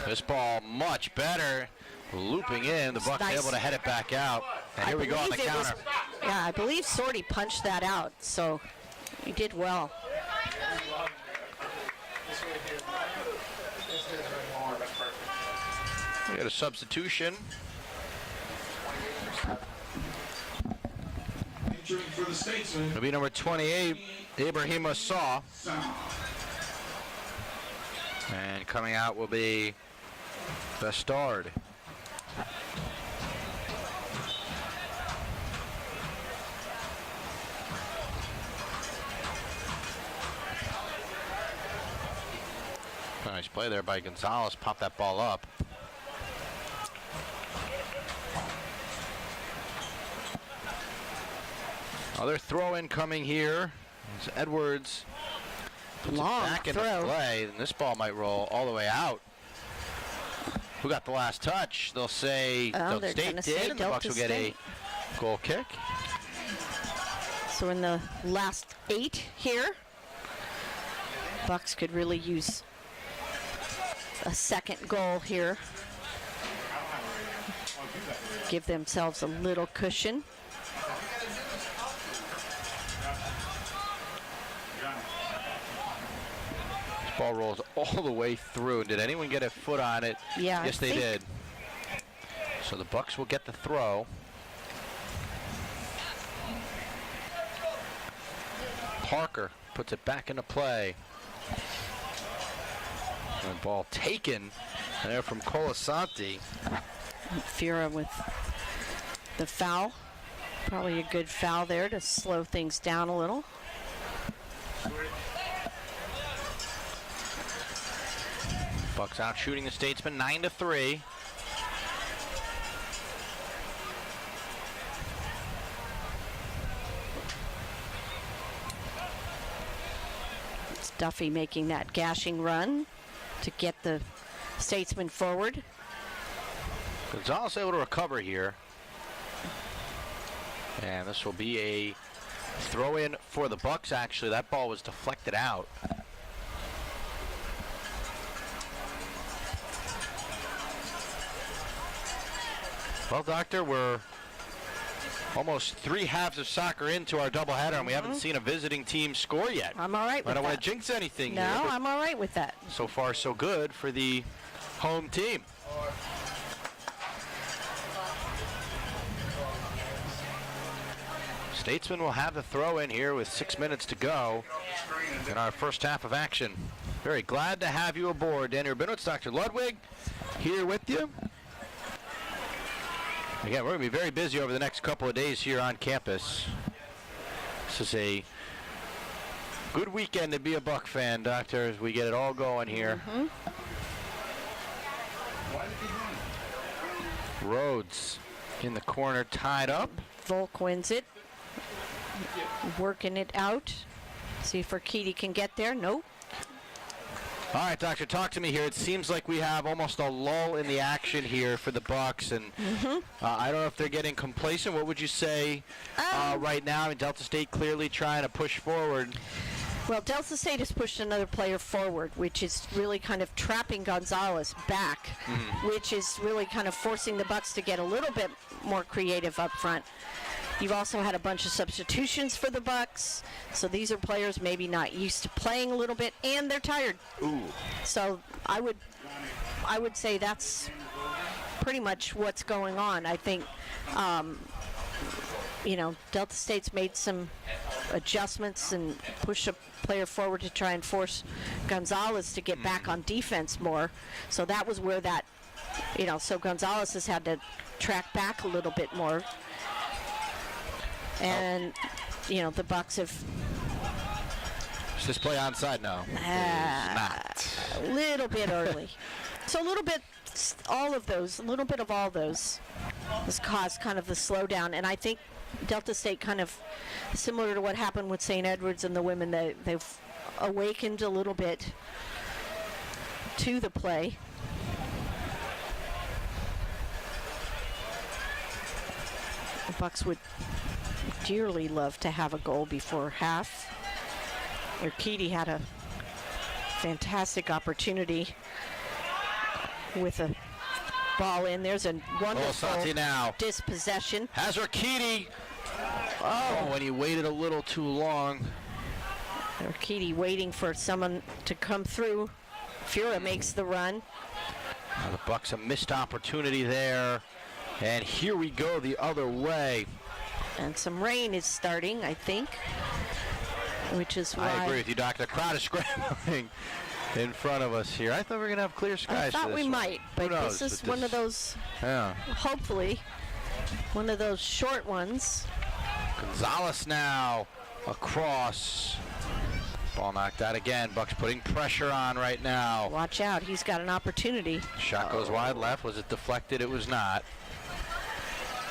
This ball much better. Looping in, the Bucks able to head it back out. And here we go on the counter. Yeah, I believe Sorty punched that out, so he did well. We got a substitution. It'll be number 28, Ibrahima Saw. And coming out will be Bestard. Nice play there by Gonzalez. Pop that ball up. Other throw-in coming here. It's Edwards. Long back throw. into play, and this ball might roll all the way out. Who got the last touch? They'll say Delta State did, and the Bucks will get a goal kick. So in the last 8 here, Bucks could really use a second goal here. Give themselves a little cushion. Ball rolls all the way through. Did anyone get a foot on it? Yeah, yes, they did. So the Bucks will get the throw. Parker puts it back into play. And ball taken there from Colasanti. Fira with the foul. Probably a good foul there to slow things down a little. Bucks out shooting the Statesmen 9-3. It's Duffy making that gashing run to get the Statesmen forward. Gonzalez able to recover here. And this will be a throw in for the Bucks. Actually, that ball was deflected out. Well, Doctor, we're almost 3 halves of soccer into our doubleheader, and we haven't seen a visiting team score yet. I'm all right with that. I don't want to jinx anything no, here. No, I'm all right with that. So far, so good for the home team. Statesman will have the throw in here with 6 minutes to go in our first half of action. Very glad to have you aboard, Dan Rubinowitz, Dr. Ludwig, here with you. Again, we're going to be very busy over the next couple of days here on campus. This is a good weekend to be a Buck fan, Doctor, as we get it all going here. Rhodes in the corner, tied up. Volk wins it. Working it out. See if Urquidy can get there. Nope. All right, Doctor, talk to me here. It seems like we have almost a lull in the action here for the Bucks, and I don't know if they're getting complacent. What would you say right now? I mean, Delta State clearly trying to push forward. Well, Delta State has pushed another player forward, which is really kind of trapping Gonzalez back, which is really kind of forcing the Bucks to get a little bit more creative up front. You've also had a bunch of substitutions for the Bucks, so these are players maybe not used to playing a little bit, and they're tired. Ooh. So I would say that's pretty much what's going on. I think, Delta State's made some adjustments and push a player forward to try and force Gonzalez to get back on defense more. So that was where that, so Gonzalez has had to track back a little bit more. And, the Bucks have... Is this play onside? No. Not. A little bit early. So a little bit, a little bit of all those has caused kind of the slowdown. And I think Delta State kind of, similar to what happened with St. Edwards and the women, they've awakened a little bit to the play. The Bucks would dearly love to have a goal before half. Urquidy had a fantastic opportunity with a ball in. There's a wonderful now dispossession. Has Urquidy. Oh, and he waited a little too long. Urquidy waiting for someone to come through. Fura makes the run. Now the Bucks a missed opportunity there. And here we go the other way. And some rain is starting, I think, which is why... I agree with you, Doctor. The crowd is scrambling in front of us here. I thought we were going to have clear skies. I thought we might, but this is one of those, hopefully, one of those short ones. Gonzalez now across. Ball knocked out again. Bucks putting pressure on right now. Watch out. He's got an opportunity. Shot goes wide left. Was it deflected? It was not.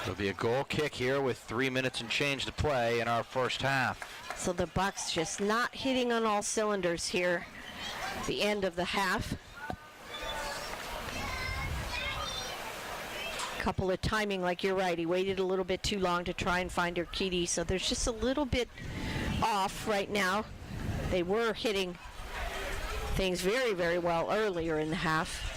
There'll be a goal kick here with 3 minutes and change to play in our first half. So the Bucks just not hitting on all cylinders here at the end of the half. Couple of timing, like you're right. He waited a little bit too long to try and find Urquidy, so there's just a little bit off right now. They were hitting things very, very well earlier in the half.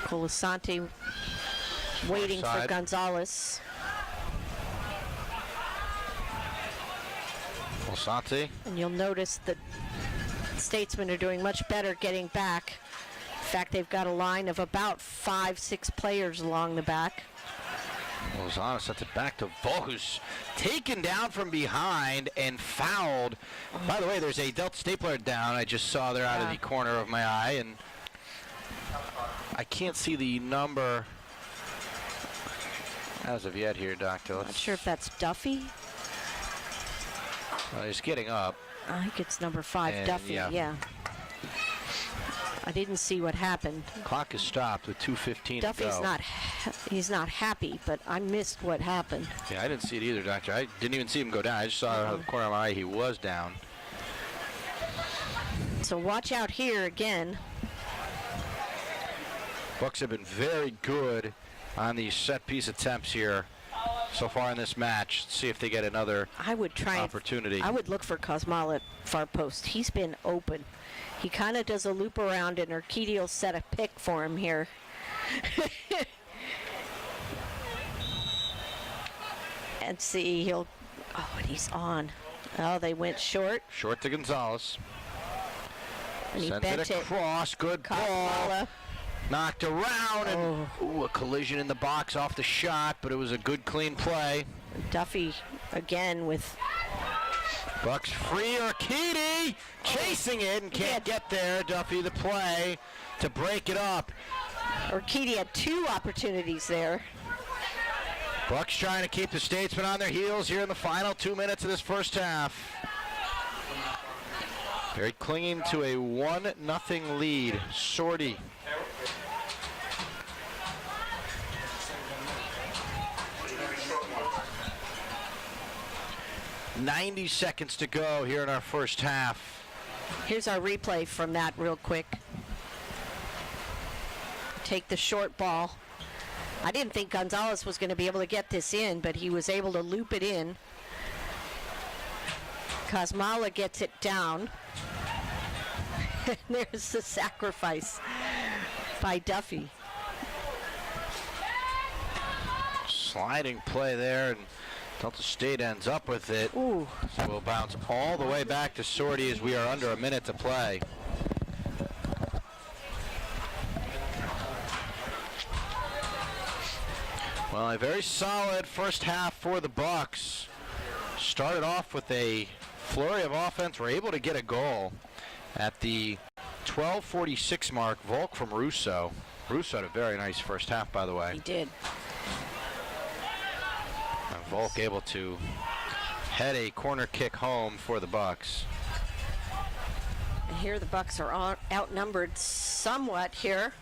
Colasante waiting for Gonzalez. Colasante. And you'll notice that Statesmen are doing much better getting back. In fact, they've got a line of about 5-6 players along the back. Lozano sets it back to Volk, who's taken down from behind and fouled. By the way, there's a Delta State player down. I just saw there out of the corner of my eye, and I can't see the number as of yet here, Doctor. Not sure if that's Duffy. He's getting up. I think it's number 5, Duffy, yeah. I didn't see what happened. Clock is stopped with 2:15 Duffy's to go. He's not happy, but I missed what happened. Yeah, I didn't see it either, Doctor. I didn't even see him go down. I just saw out of the corner of my eye he was down. So watch out here again. Bucks have been very good on these set piece attempts here so far in this match. Let's see if they get another opportunity. I would look for Kosmal at far post. He's been open. He kind of does a loop around, and Urquidy will set a pick for him here. And see, and he's on. Oh, they went short. Short to Gonzalez. And he sent bent it across. Good ball. Knocked around, and a collision in the box off the shot, but it was a good, clean play. Duffy again with... Bucks free. Urquidy chasing it and can't get there. Duffy the play to break it up. Urquidy had 2 opportunities there. Bucks trying to keep the Statesmen on their heels here in the final 2 minutes of this first half. Barry clinging to a 1-0 lead. Sortie. "90 seconds to go here in our first half." Here's our replay from that real quick. Take the short ball. I didn't think Gonzalez was going to be able to get this in, but he was able to loop it in. Kosmala gets it down. There's the sacrifice by Duffy. Sliding play there, and Delta State ends up with it. Ooh. So we'll bounce all the way back to Sortie as we are under a minute to play. Well, a very solid first half for the Bucks. Started off with a flurry of offense. Were able to get a goal at the 12:46 mark. Volk from Russo. Russo had a very nice first half, by the way. He did. And Volk able to head a corner kick home for the Bucks. And here the Bucks are outnumbered somewhat here,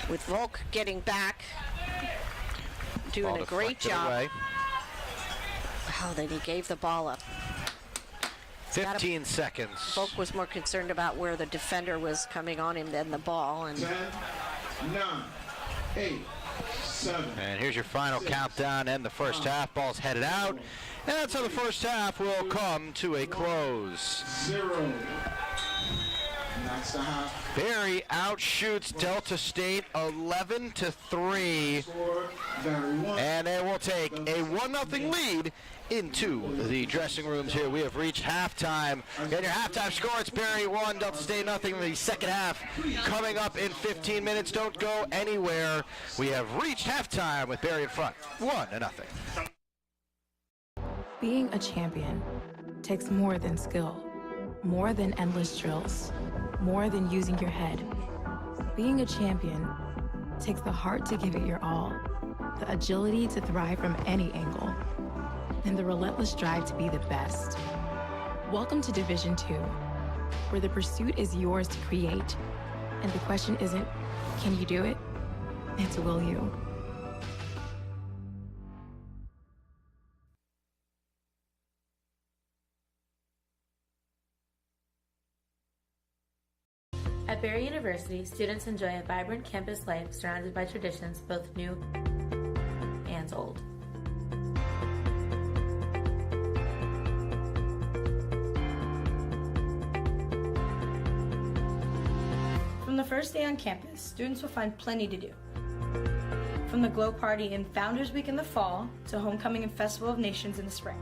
with Volk getting back, doing a great job. Away. Oh, then he gave the ball up. 15 seconds. Volk was more concerned about where the defender was coming on him than the ball. And 10, 9, 8, 7. And here's your final countdown and the first half. Ball's headed out. And that's how the first half will come to a close. 0. That's the half. Barry outshoots Delta State 11-3. And they will take a 1-0 lead into the dressing rooms here. We have reached halftime. And your halftime score, it's Barry 1, Delta State 0. The second half coming up in 15 minutes. Don't go anywhere. We have reached halftime with Barry in front, 1-0. Being a champion takes more than skill, more than endless drills, more than using your head. Being a champion takes the heart to give it your all, the agility to thrive from any angle, and the relentless drive to be the best. Welcome to Division II, where the pursuit is yours to create, and the question isn't, can you do it? It's will you? At Barry University, students enjoy a vibrant campus life surrounded by traditions both new and old. From the first day on campus, students will find plenty to do. From the Glow Party and Founders Week in the fall to Homecoming and Festival of Nations in the spring.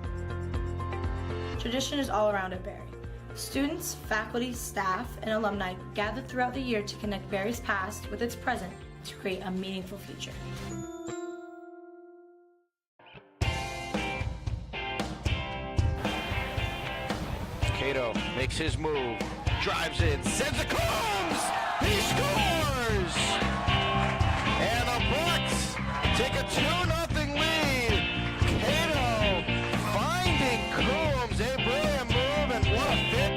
Tradition is all around at Barry. Students, faculty, staff, and alumni gather throughout the year to connect Barry's past with its present to create a meaningful future. Cato makes his move, drives in, sends a Combs! He scores! And the Bucks take a 2-0 lead. Cato finding Combs, a brilliant move, and what a fit.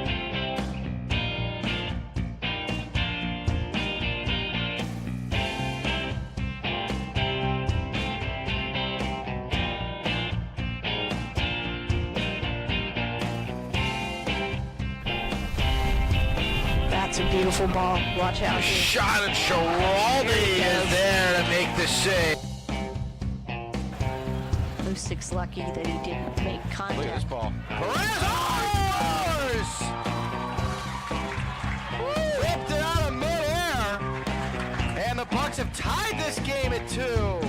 That's a beautiful ball. Watch out. Shot, and Schiraldi is there to make the save. Lustig's lucky that he didn't make contact. Look at this ball. Perez ripped it out of midair, and the Bucks have tied this game at 2.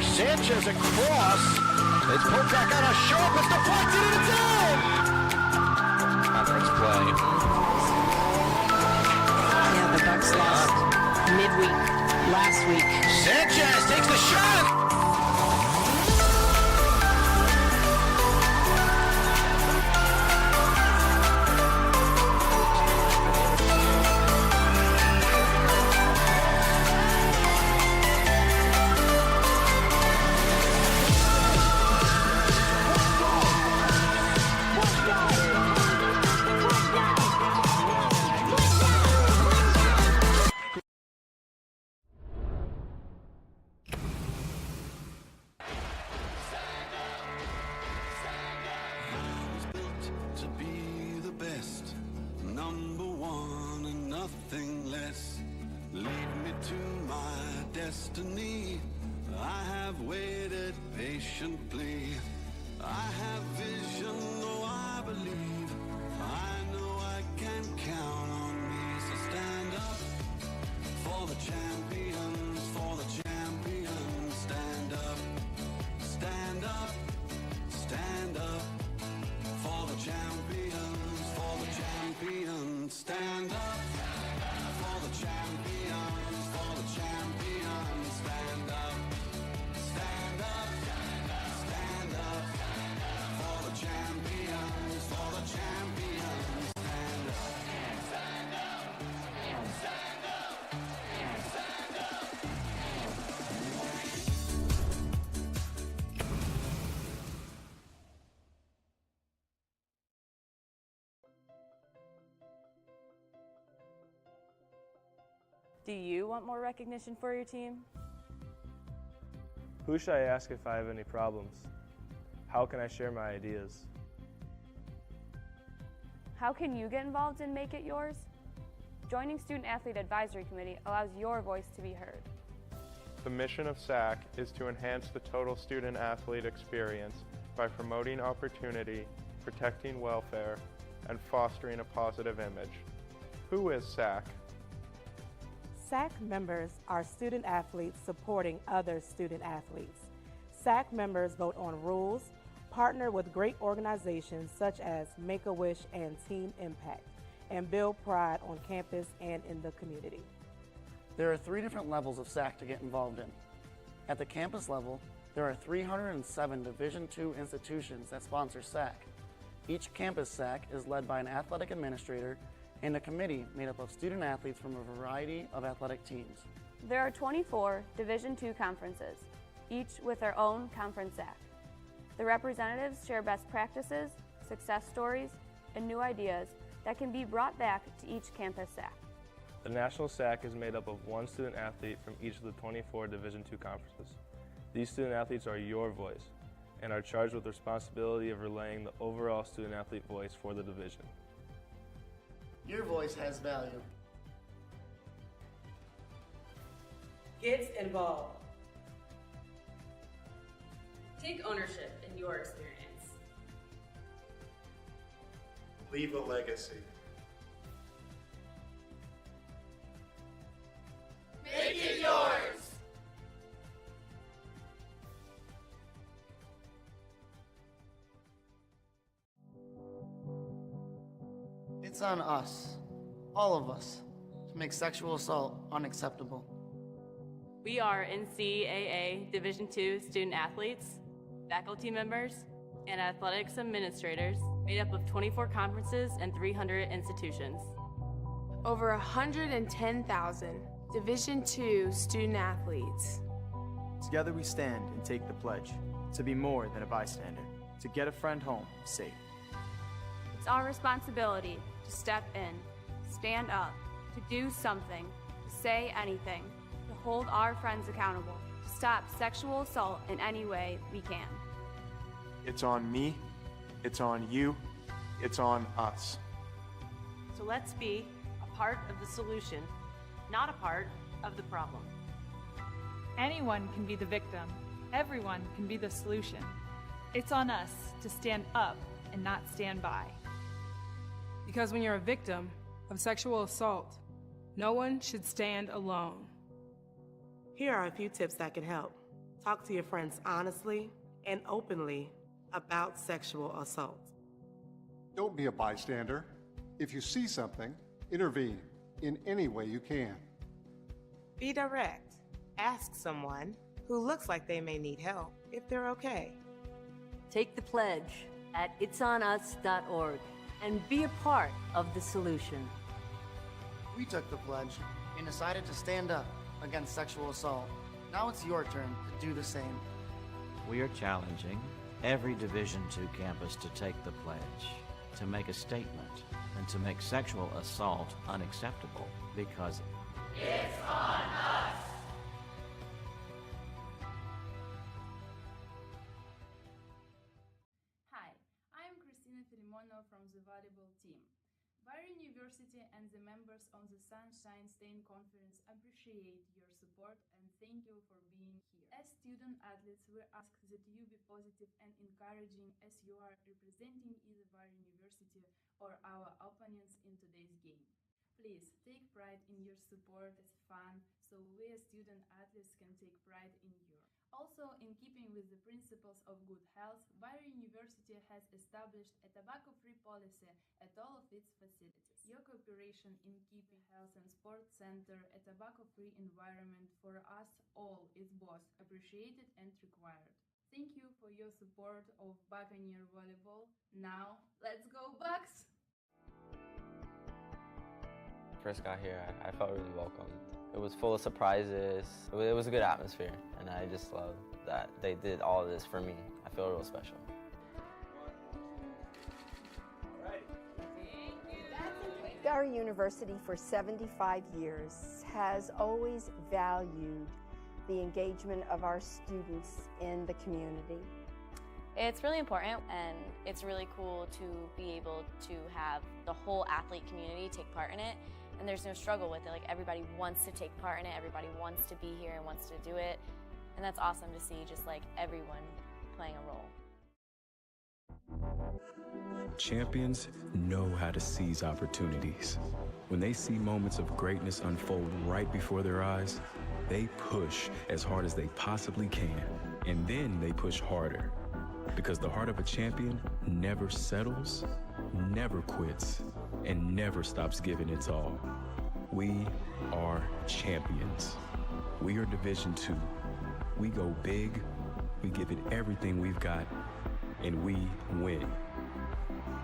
Sanchez across. It's pulled back out. A sharp. It's deflected and it's in. Conference play. Yeah, the Bucks lost. midweek last week. Sanchez takes the shot. To be the best, number one and nothing less. Lead me to my destiny. I have waited patiently. I have vision, though I believe. I know I can count on me. So stand up for the champions, for the champions. Stand up, stand up, stand up. For the champions, for the champions, stand up. For the champions, for the champions, stand up. Stand up, stand up. For the champions, for the champions, stand up. Stand up, stand up, stand up. Do you want more recognition for your team? Who should I ask if I have any problems? How can I share my ideas? How can you get involved and make it yours? Joining Student Athlete Advisory Committee allows your voice to be heard. The mission of SAC is to enhance the total student athlete experience by promoting opportunity, protecting welfare, and fostering a positive image. Who is SAC? SAC members are student athletes supporting other student athletes. SAC members vote on rules, partner with great organizations such as Make-A-Wish and Team Impact, and build pride on campus and in the community. There are 3 different levels of SAC to get involved in. At the campus level, there are 307 Division II institutions that sponsor SAC. Each campus SAC is led by an athletic administrator and a committee made up of student athletes from a variety of athletic teams. There are 24 Division II conferences, each with their own conference SAC. The representatives share best practices, success stories, and new ideas that can be brought back to each campus SAC. The National SAC is made up of 1 student athlete from each of the 24 Division II conferences. These student athletes are your voice and are charged with the responsibility of relaying the overall student athlete voice for the division. Your voice has value. Get involved. Take ownership in your experience. Leave a legacy. Make it yours! It's on us, all of us, to make sexual assault unacceptable. We are NCAA Division II student athletes, faculty members, and athletics administrators made up of 24 conferences and 300 institutions. Over 110,000 Division II student athletes. Together we stand and take the pledge to be more than a bystander, to get a friend home safe. It's our responsibility to step in, stand up, to do something, to say anything, to hold our friends accountable, to stop sexual assault in any way we can. It's on me, it's on you, it's on us. So let's be a part of the solution, not a part of the problem. Anyone can be the victim. Everyone can be the solution. It's on us to stand up and not stand by. Because when you're a victim of sexual assault, no one should stand alone. Here are a few tips that can help. Talk to your friends honestly and openly about sexual assault. Don't be a bystander. If you see something, intervene in any way you can. Be direct. Ask someone who looks like they may need help if they're okay. Take the pledge at itsonus.org and be a part of the solution. We took the pledge and decided to stand up against sexual assault. Now it's your turn to do the same. We are challenging every Division II campus to take the pledge, to make a statement, and to make sexual assault unacceptable because It's on us! Hi, I'm Christina Filimono from the volleyball team. Bayern University and the members on the Sunshine State Conference appreciate your support and thank you for being here. As student athletes, we ask that you be positive and encouraging as you are representing either Bayern University or our opponents in today's game. Please take pride in your support as fun, so we as student athletes can take pride in you. Also, in keeping with the principles of good health, Bayern University has established a tobacco-free policy at all of its facilities. Your cooperation in keeping Health and Sports Center a tobacco-free environment for us all is both appreciated and required. Thank you for your support of Buccaneer Volleyball. Now, let's go Bucks! First got here, I felt really welcome. It was full of surprises. It was a good atmosphere, and I just love that they did all of this for me. I feel real special. Our university for 75 years has always valued the engagement of our students in the community. It's really important, and it's really cool to be able to have the whole athlete community take part in it. And there's no struggle with it. Like, everybody wants to take part in it, everybody wants to be here and wants to do it. And that's awesome to see, just like everyone playing a role. Champions know how to seize opportunities. When they see moments of greatness unfold right before their eyes, they push as hard as they possibly can. And then they push harder. Because the heart of a champion never settles, never quits, and never stops giving its all. We are champions. We are Division II. We go big, we give it everything we've got, and we win.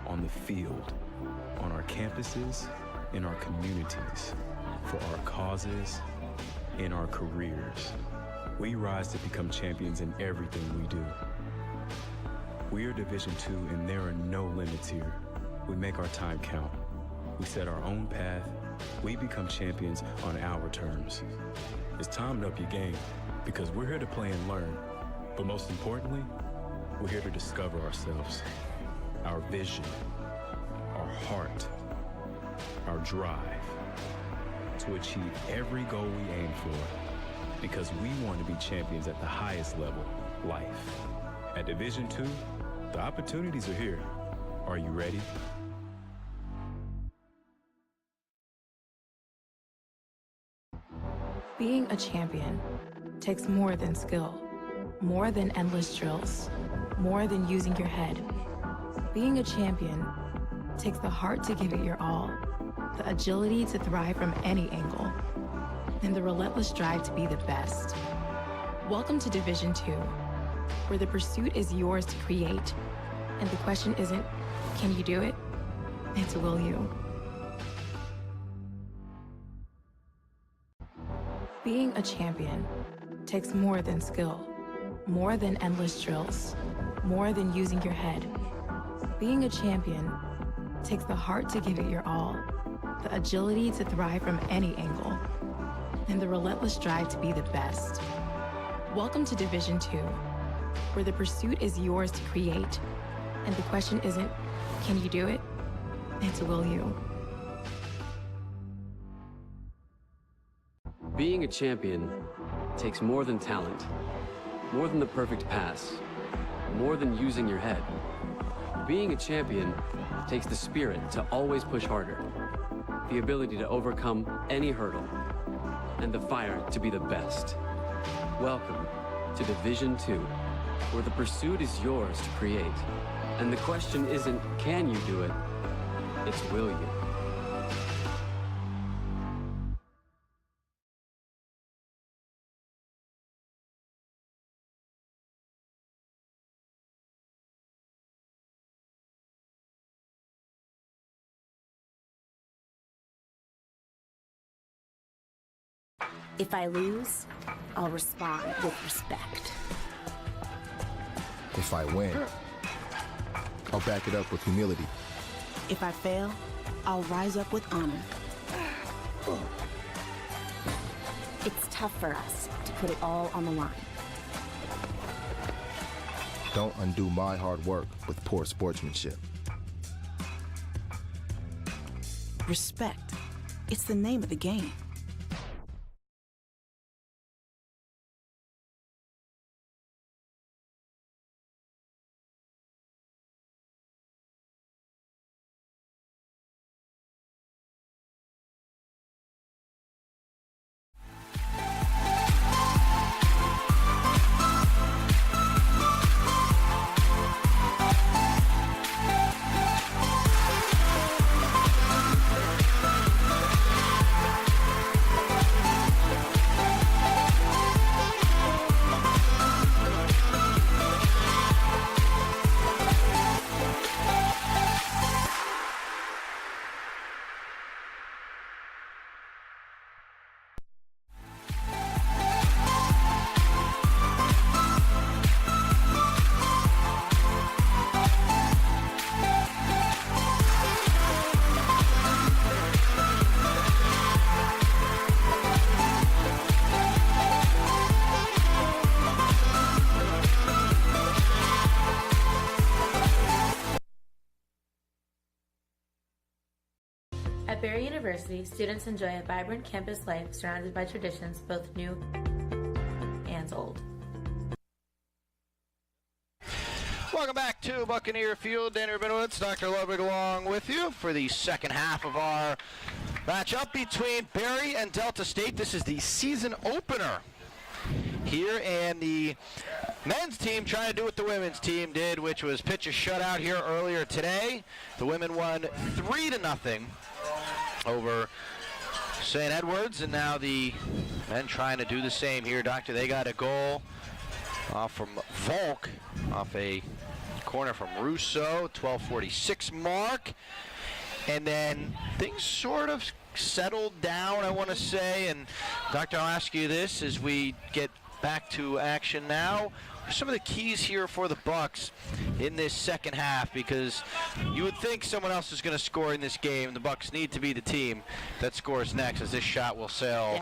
On the field, on our campuses, in our communities, for our causes, in our careers. We rise to become champions in everything we do. We are Division II, and there are no limits here. We make our time count. We set our own path. We become champions on our terms. It's time to up your game, because we're here to play and learn. But most importantly, we're here to discover ourselves, our vision, our heart, our drive, to achieve every goal we aim for, because we want to be champions at the highest level, life. At Division II, the opportunities are here. Are you ready? Being a champion takes more than skill, more than endless drills, more than using your head. Being a champion takes the heart to give it your all, the agility to thrive from any angle, and the relentless drive to be the best. Welcome to Division II, where the pursuit is yours to create, and the question isn't, can you do it? It's, will you? Being a champion takes more than skill, more than endless drills, more than using your head. Being a champion takes the heart to give it your all, the agility to thrive from any angle, and the relentless drive to be the best. Welcome to Division II, where the pursuit is yours to create, and the question isn't, can you do it? It's, will you? Being a champion takes more than talent, more than the perfect pass, more than using your head. Being a champion takes the spirit to always push harder, the ability to overcome any hurdle, and the fire to be the best. Welcome to Division II, where the pursuit is yours to create, and the question isn't, can you do it? It's, will you? If I lose, I'll respond with respect. If I win, I'll back it up with humility. If I fail, I'll rise up with honor. It's tough for us to put it all on the line. Don't undo my hard work with poor sportsmanship. Respect. It's the name of the game. At Barry University, students enjoy a vibrant campus life surrounded by traditions both new and old. Welcome back to Buccaneer Field. Dan Rabinowitz, Dr. Ludwig along with you for the second half of our matchup between Barry and Delta State. This is the season opener here, and the men's team trying to do what the women's team did, which was pitch a shutout here earlier today. The women won 3-0 over St. Edwards, and now the men trying to do the same here. Doctor, they got a goal from Volk off a corner from Russo, 12:46 mark, and then things sort of settled down, I want to say. And Doctor, I'll ask you this as we get back to action now. Some of the keys here for the Bucks in this second half, because you would think someone else is going to score in this game. The Bucks need to be the team that scores next, as this shot will sail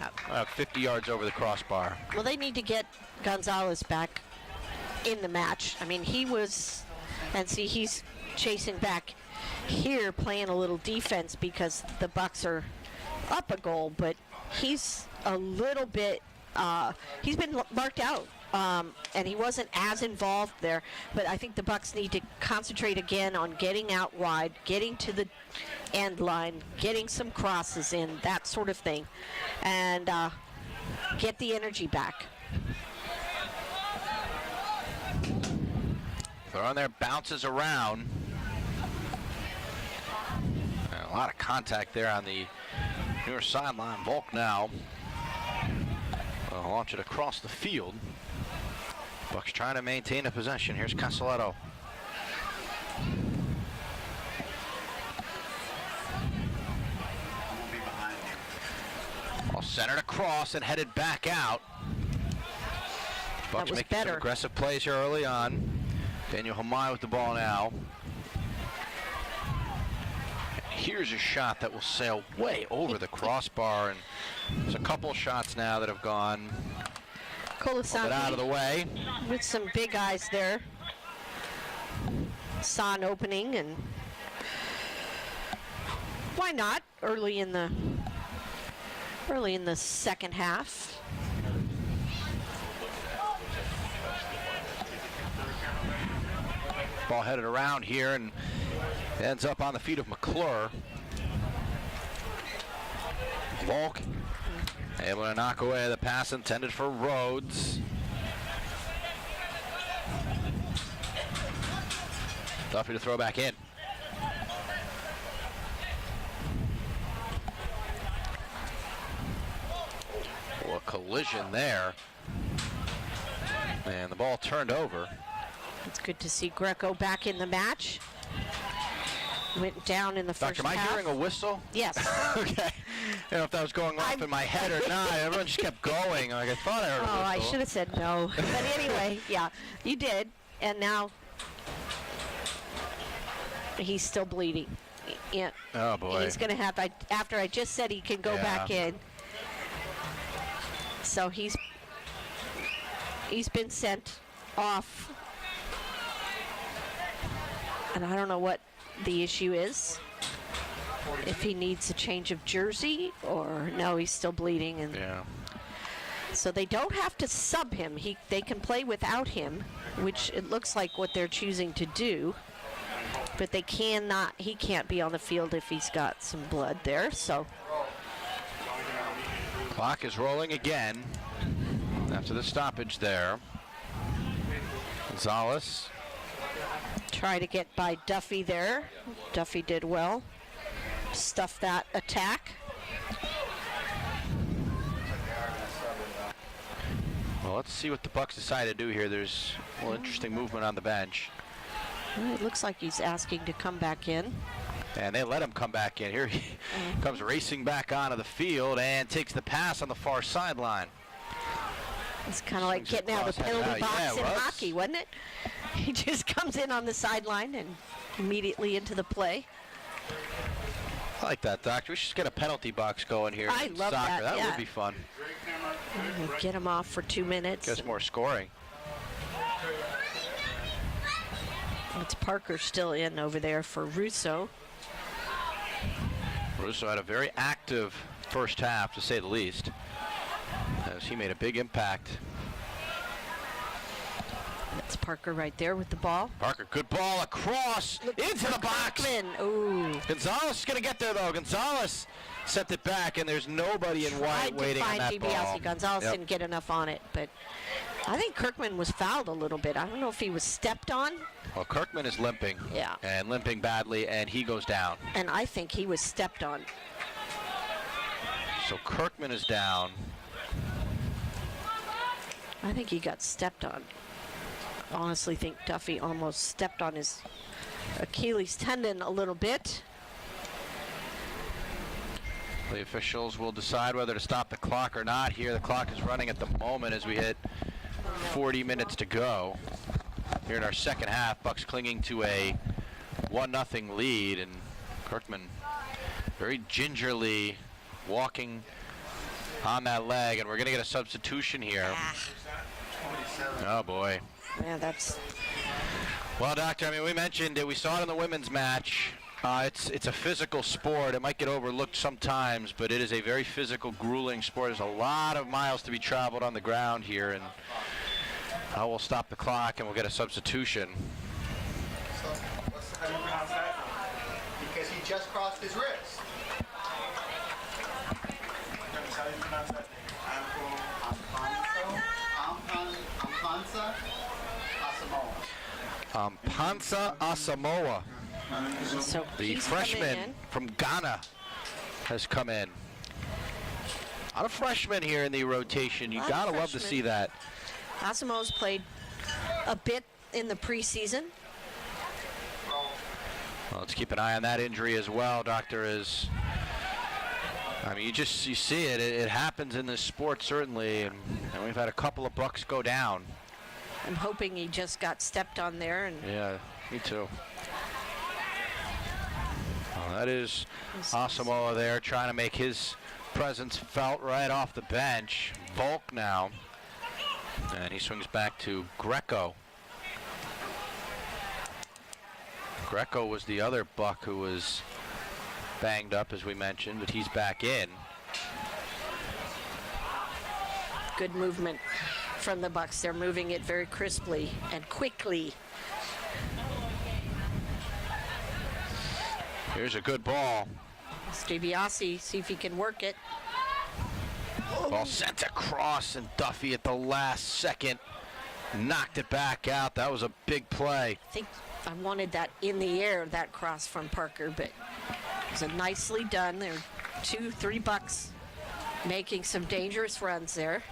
50 yards over the crossbar. Well, they need to get Gonzalez back in the match. I mean, he was, and see, he's chasing back here, playing a little defense because the Bucks are up a goal, but he's a little bit, he's been marked out. And he wasn't as involved there, but I think the Bucks need to concentrate again on getting out wide, getting to the end line, getting some crosses in, that sort of thing, and get the energy back. They're on there, bounces around. And a lot of contact there on the near sideline. Volk now launch it across the field. Bucks trying to maintain a possession. Here's Castelletto. All centered across and headed back out. Bucks making some aggressive plays here early on. Daniel Hamai with the ball now. Here's a shot that will sail way over the crossbar, and there's a couple shots now that have gone Colasanti out of the way. With some big eyes there. Saw an opening, and why not early in the second half. Ball headed around here and ends up on the feet of McClure. Volk able to knock away the pass intended for Rhodes. Duffy to throw back in. Oh, a collision there. And the ball turned over. It's good to see Greco back in the match. went down in the first Doctor, am I half. hearing a whistle? Yes. Okay. I don't know if that was going off in my head or not. Everyone just kept going. Like, I thought I heard a whistle. Oh, I should have said no. But anyway, yeah, you did. And now he's still bleeding. Yeah. Oh, boy. He's going to have, after I just said he can go back in. So he's been sent off. And I don't know what the issue is. If he needs a change of jersey or no, he's still bleeding. And so they don't have to sub him. They can play without him, which it looks like what they're choosing to do. But they cannot, he can't be on the field if he's got some blood there. So clock is rolling again after the stoppage there. Gonzalez. Try to get by Duffy there. Duffy did well. Stuff that attack. Well, let's see what the Bucks decide to do here. There's a little interesting movement on the bench. It looks like he's asking to come back in. And they let him come back in. Here he comes racing back onto the field and takes the pass on the far sideline. It's kind of like getting out of the penalty box in hockey, wasn't it? He just comes in on the sideline and immediately into the play. I like that, Doctor. We should get a penalty box going here. I in love soccer. that, That would be fun. We'll get him off for 2 minutes. Gets more scoring. It's Parker still in over there for Russo. Russo had a very active first half, to say the least, as he made a big impact. That's Parker right there with the ball. Parker, good ball across into the box. Ooh. Gonzalez is going to get there, though. Gonzalez sent it back, and there's nobody in white waiting on that ball. Gonzalez didn't get enough on it, but I think Kirkman was fouled a little bit. I don't know if he was stepped on. Well, Kirkman is limping. Yeah. And limping badly, and he goes down. And I think he was stepped on. So Kirkman is down. I think he got stepped on. Honestly think Duffy almost stepped on his Achilles tendon a little bit. The officials will decide whether to stop the clock or not here. The clock is running at the moment as we hit 40 minutes to go. Here in our second half, Bucks clinging to a 1-0 lead, and Kirkman very gingerly walking on that leg, and we're going to get a substitution here. Oh, boy. Yeah, that's... Well, Doctor, I mean, we mentioned it. We saw it in the women's match. It's a physical sport. It might get overlooked sometimes, but it is a very physical, grueling sport. There's a lot of miles to be traveled on the ground here, and we'll stop the clock and we'll get a substitution. So, how do you pronounce that? Because he just crossed his wrist. How do you pronounce that? Ampansa Asamoah. So the freshman from Ghana has come in. A lot of freshmen here in the rotation. You gotta love to see that. Asamoah's played a bit in the preseason. Well, let's keep an eye on that injury as well, Doctor. I mean, you see it. It happens in this sport, certainly, and we've had a couple of Bucks go down. I'm hoping he just got stepped on there. And yeah, me too. Well, that is Asamoah there trying to make his presence felt right off the bench. Volk now. And he swings back to Greco. Greco was the other Buck who was banged up, as we mentioned, but he's back in. Good movement from the Bucks. They're moving it very crisply and quickly. Here's a good ball. DiBiase, see if he can work it. Ball sent across, and Duffy at the last second knocked it back out. That was a big play. I think I wanted that in the air, that cross from Parker, but it was nicely done. There are 2-3 Bucks making some dangerous runs there.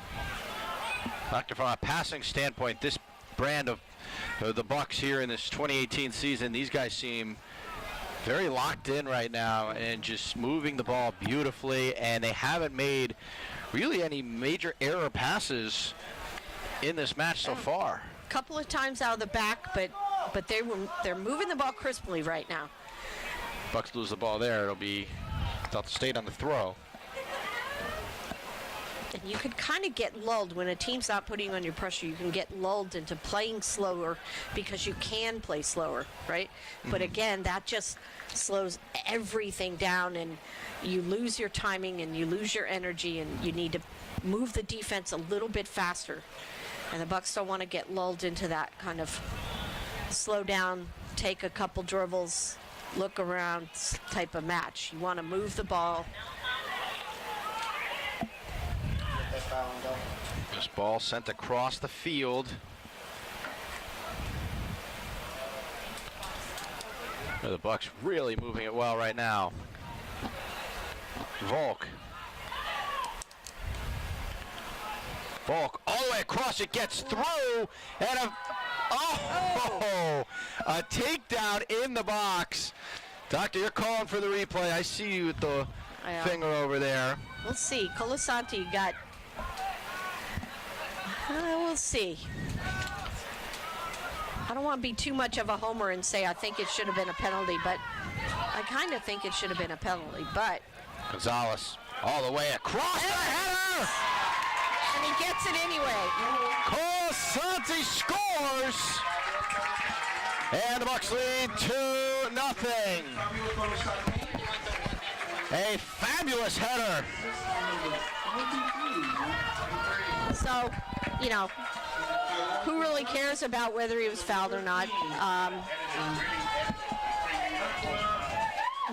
Doctor, from a passing standpoint, this brand of the Bucks here in this 2018 season, these guys seem very locked in right now and just moving the ball beautifully, and they haven't made really any major error passes in this match so far. A couple of times out of the back, but they're moving the ball crisply right now. Bucks lose the ball there. It'll be Delta State on the throw. And you can kind of get lulled when a team's not putting you under pressure. You can get lulled into playing slower because you can play slower, right? But again, that just slows everything down, and you lose your timing and you lose your energy, and you need to move the defense a little bit faster. And the Bucks don't want to get lulled into that kind of slow down, take a couple dribbles, look around type of match. You want to move the ball. This ball sent across the field. The Bucks really moving it well right now. Volk all the way across, it gets through, and a takedown in the box. Doctor, you're calling for the replay. I see you with the finger over there. We'll see. Colasanti got... we'll see. I don't want to be too much of a homer and say I think it should have been a penalty, but I kind of think it should have been a penalty, but... Gonzalez all the way across the header! And he gets it anyway. Colasanti scores! And the Bucks lead 2-0. A fabulous header. So, you know, who really cares about whether he was fouled or not?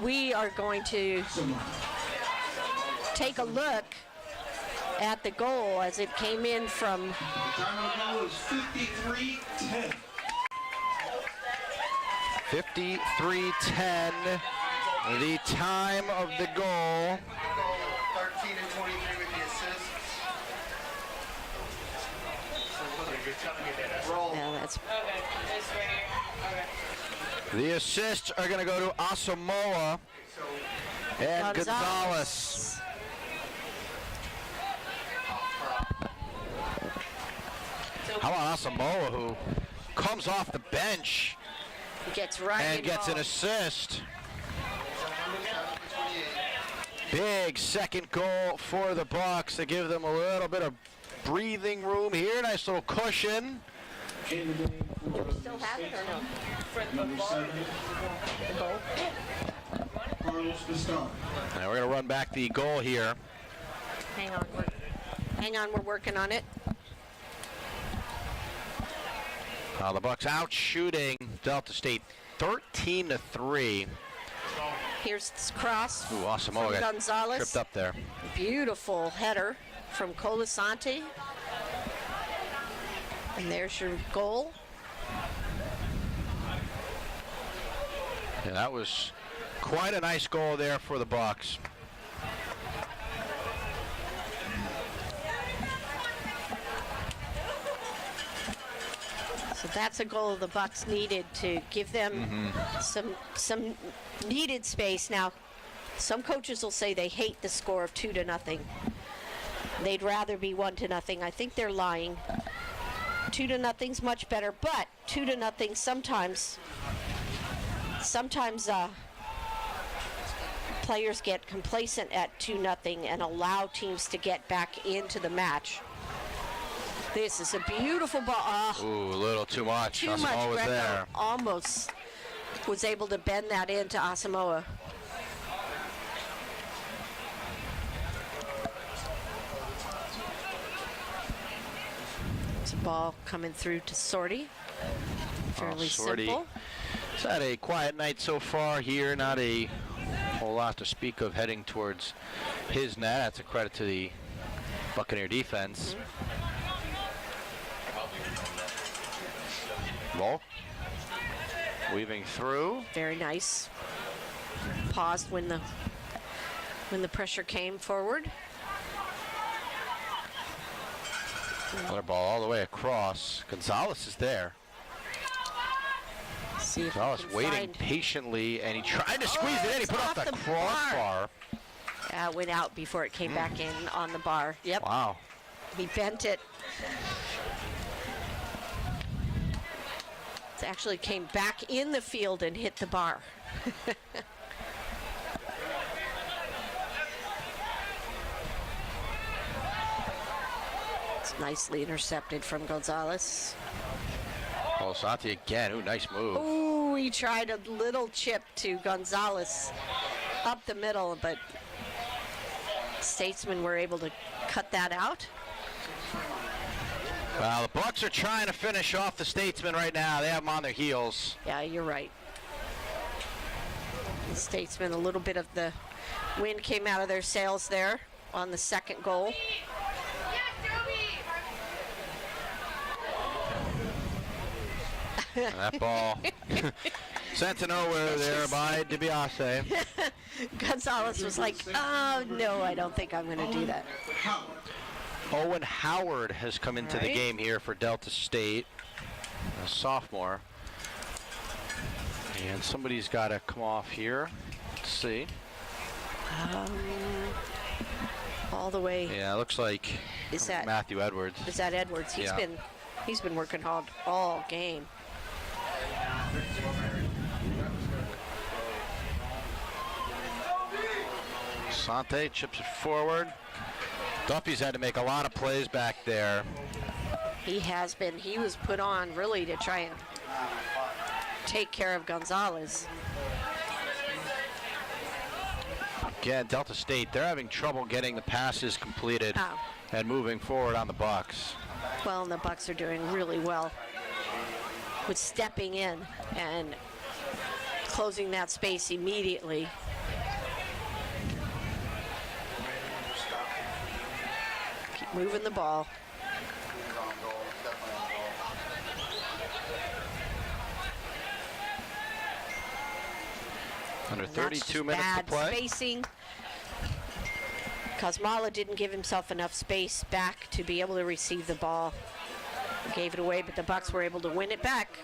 We are going to take a look at the goal as it came in from... The time of the goal is 53-10. 53-10, the time of the goal. 13 and 23 with the assist. Yeah, that's... The assists are going to go to Asamoah and Gonzalez. How about Asamoah, who comes off the bench gets right and gets an assist. Big second goal for the Bucks to give them a little bit of breathing room here. Nice little cushion. Still have it or no? For the goal? And we're going to run back the goal here. Hang on, we're working on it. The Bucks out shooting Delta State 13-3. Here's this cross. Ooh, Asamoah got Gonzalez. tripped up there. Beautiful header from Colasanti. And there's your goal. Yeah, that was quite a nice goal there for the Bucks. So that's a goal the Bucks needed to give them some needed space. Now, some coaches will say they hate the score of 2-0. They'd rather be 1-0. I think they're lying. 2-0's much better, but 2-0 sometimes players get complacent at 2-0 and allow teams to get back into the match. This is a beautiful ball. Ooh, a little too much. Too much. Asamoah was Greco there. almost was able to bend that into Asamoah. It's a ball coming through to Sorty. Fairly simple. He's had a quiet night so far here. Not a whole lot to speak of heading towards his net. That's a credit to the Buccaneer defense. Ball weaving through. Very nice. Paused when the pressure came forward. Another ball all the way across. Gonzalez is there. See if Gonzalez he can waiting find- patiently, and he tried to squeeze it in. He it's put off the crossbar. It went out before it came back in on the bar. Yep. Wow. He bent it. It actually came back in the field and hit the bar. It's nicely intercepted from Gonzalez. Oh, Santi again. Ooh, nice move. Ooh, he tried a little chip to Gonzalez up the middle, but Statesmen were able to cut that out. Well, the Bucks are trying to finish off the Statesmen right now. They have them on their heels. Yeah, you're right. The Statesmen, a little bit of the wind came out of their sails there on the second goal. That ball sent to nowhere there by DiBiase. Gonzalez was like, oh, no, I don't think I'm going to do that. Owen Howard has come into the game here for Delta State, a sophomore. And somebody's got to come off here. Let's see. All the way. Yeah, it looks like Is that Matthew Edwards. Is that Edwards? He's been working hard all game. Sante chips it forward. Duffy's had to make a lot of plays back there. He has been. He was put on really to try and take care of Gonzalez. Again, Delta State, they're having trouble getting the passes completed and moving forward on the Bucks. Well, and the Bucks are doing really well with stepping in and closing that space immediately. Keep moving the ball. Under And that's 32 minutes to bad play. Spacing. Kosmala didn't give himself enough space back to be able to receive the ball. Gave it away, but the Bucks were able to win it back.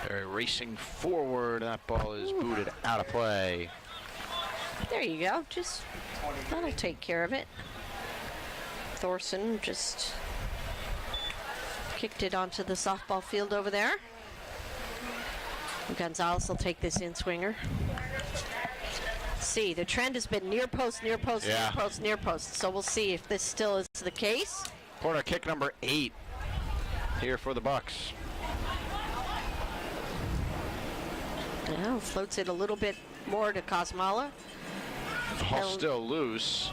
They're racing forward. That ball is booted out of play. There you go. Just that'll take care of it. Thorson just kicked it onto the softball field over there. Gonzalez will take this in swinger. See, the trend has been near post, near post, near post, near post. So we'll see if this still is the case. Corner kick number 8 here for the Bucks. Now floats it a little bit more to Kosmala. Ball still loose.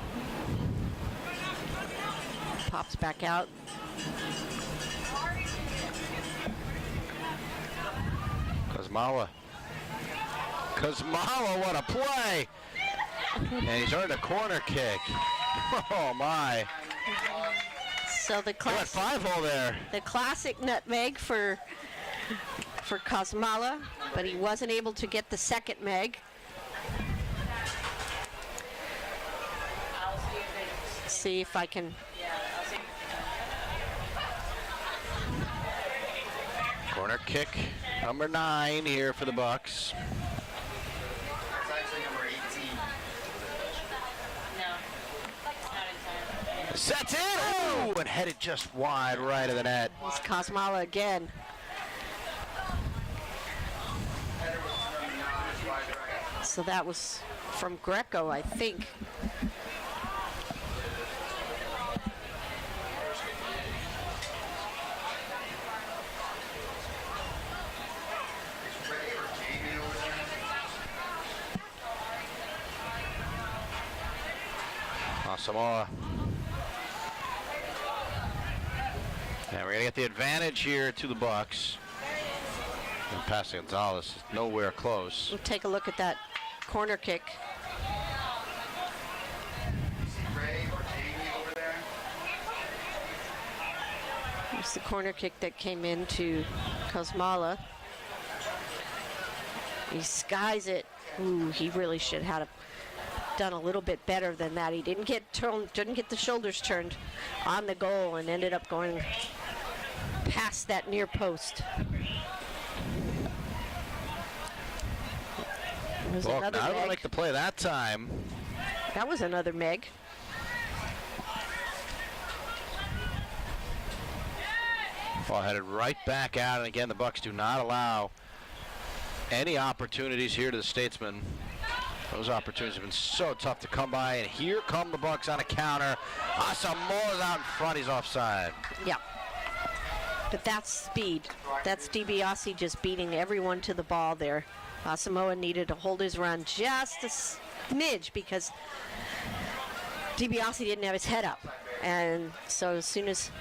Pops back out. Kosmala, what a play! And he's earned a corner kick. Oh my! So the classic 5-hole there. The classic nutmeg for Kosmala, but he wasn't able to get the second meg. See if I can. Corner kick number 9 here for the Bucks. It's actually number 18. Sets in! Oh, and headed just wide right of the net. It's Kosmala again. So that was from Greco, I think. Samoa. And we're gonna get the advantage here to the Bucks. And passing Gonzalez is nowhere close. We'll take a look at that corner kick. It's the corner kick that came into Kosmala. He skies it. Ooh, he really should have done a little bit better than that. He didn't get the shoulders turned on the goal and ended up going past that near post. There's Well, another not able to Meg. make the play that time. That was another Meg. Ball headed right back out, and again, the Bucks do not allow any opportunities here to the Statesmen. Those opportunities have been so tough to come by, and here come the Bucks on a counter. Asamoah's out in front. He's offside. Yeah. But that's speed. That's DiBiase just beating everyone to the ball there. Asamoah needed to hold his run just a smidge because DiBiase didn't have his head up. And so as soon as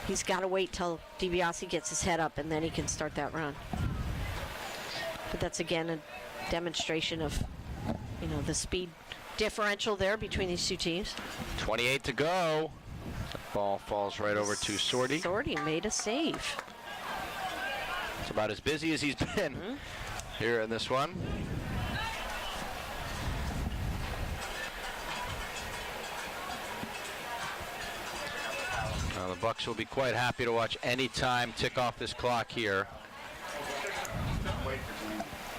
he's got to wait till DiBiase gets his head up, and then he can start that run. But that's, again, a demonstration of, you know, the speed differential there between these two teams. 28 to go. The ball falls right over to Sorty. Sorty made a save. It's about as busy as he's been here in this one. Now the Bucks will be quite happy to watch any time tick off this clock here.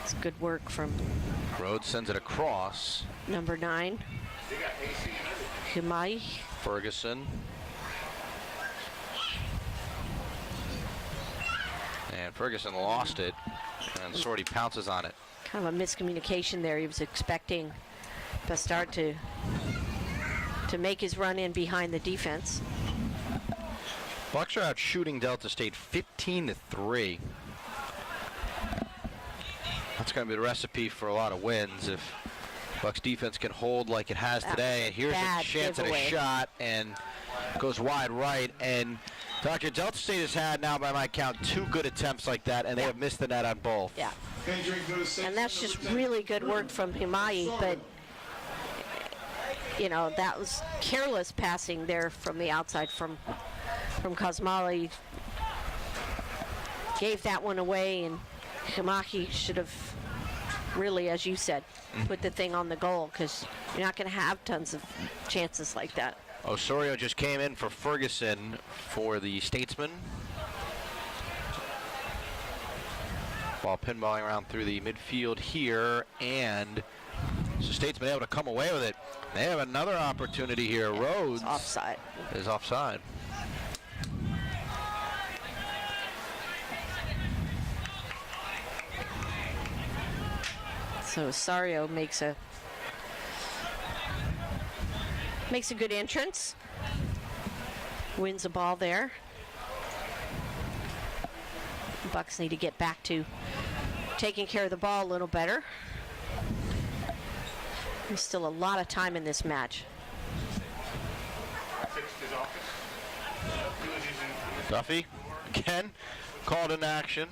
It's good work from Rhodes sends it across. number 9, Himai. Ferguson. And Ferguson lost it, and Sorty pounces on it. Kind of a miscommunication there. He was expecting Bastard to make his run in behind the defense. Bucks are out shooting Delta State 15-3. That's going to be the recipe for a lot of wins if Bucks defense can hold like it has today. And here's a chance at a shot, and goes wide right. And Dr. Delta State has had now, by my count, 2 good attempts like that, and they have missed the net on both. Yeah. And that's just really good work from Himai, but you know, that was careless passing there from the outside from Kosmali. Gave that one away, and Himai should have really, as you said, put the thing on the goal, because you're not going to have tons of chances like that. Osorio just came in for Ferguson for the Statesman. Ball pinballing around through the midfield here, and so Statesman able to come away with it. They have another opportunity here. Rhodes offside. Is offside. So Osorio makes a good entrance. Wins the ball there. Bucks need to get back to taking care of the ball a little better. There's still a lot of time in this match. Duffy again called in action.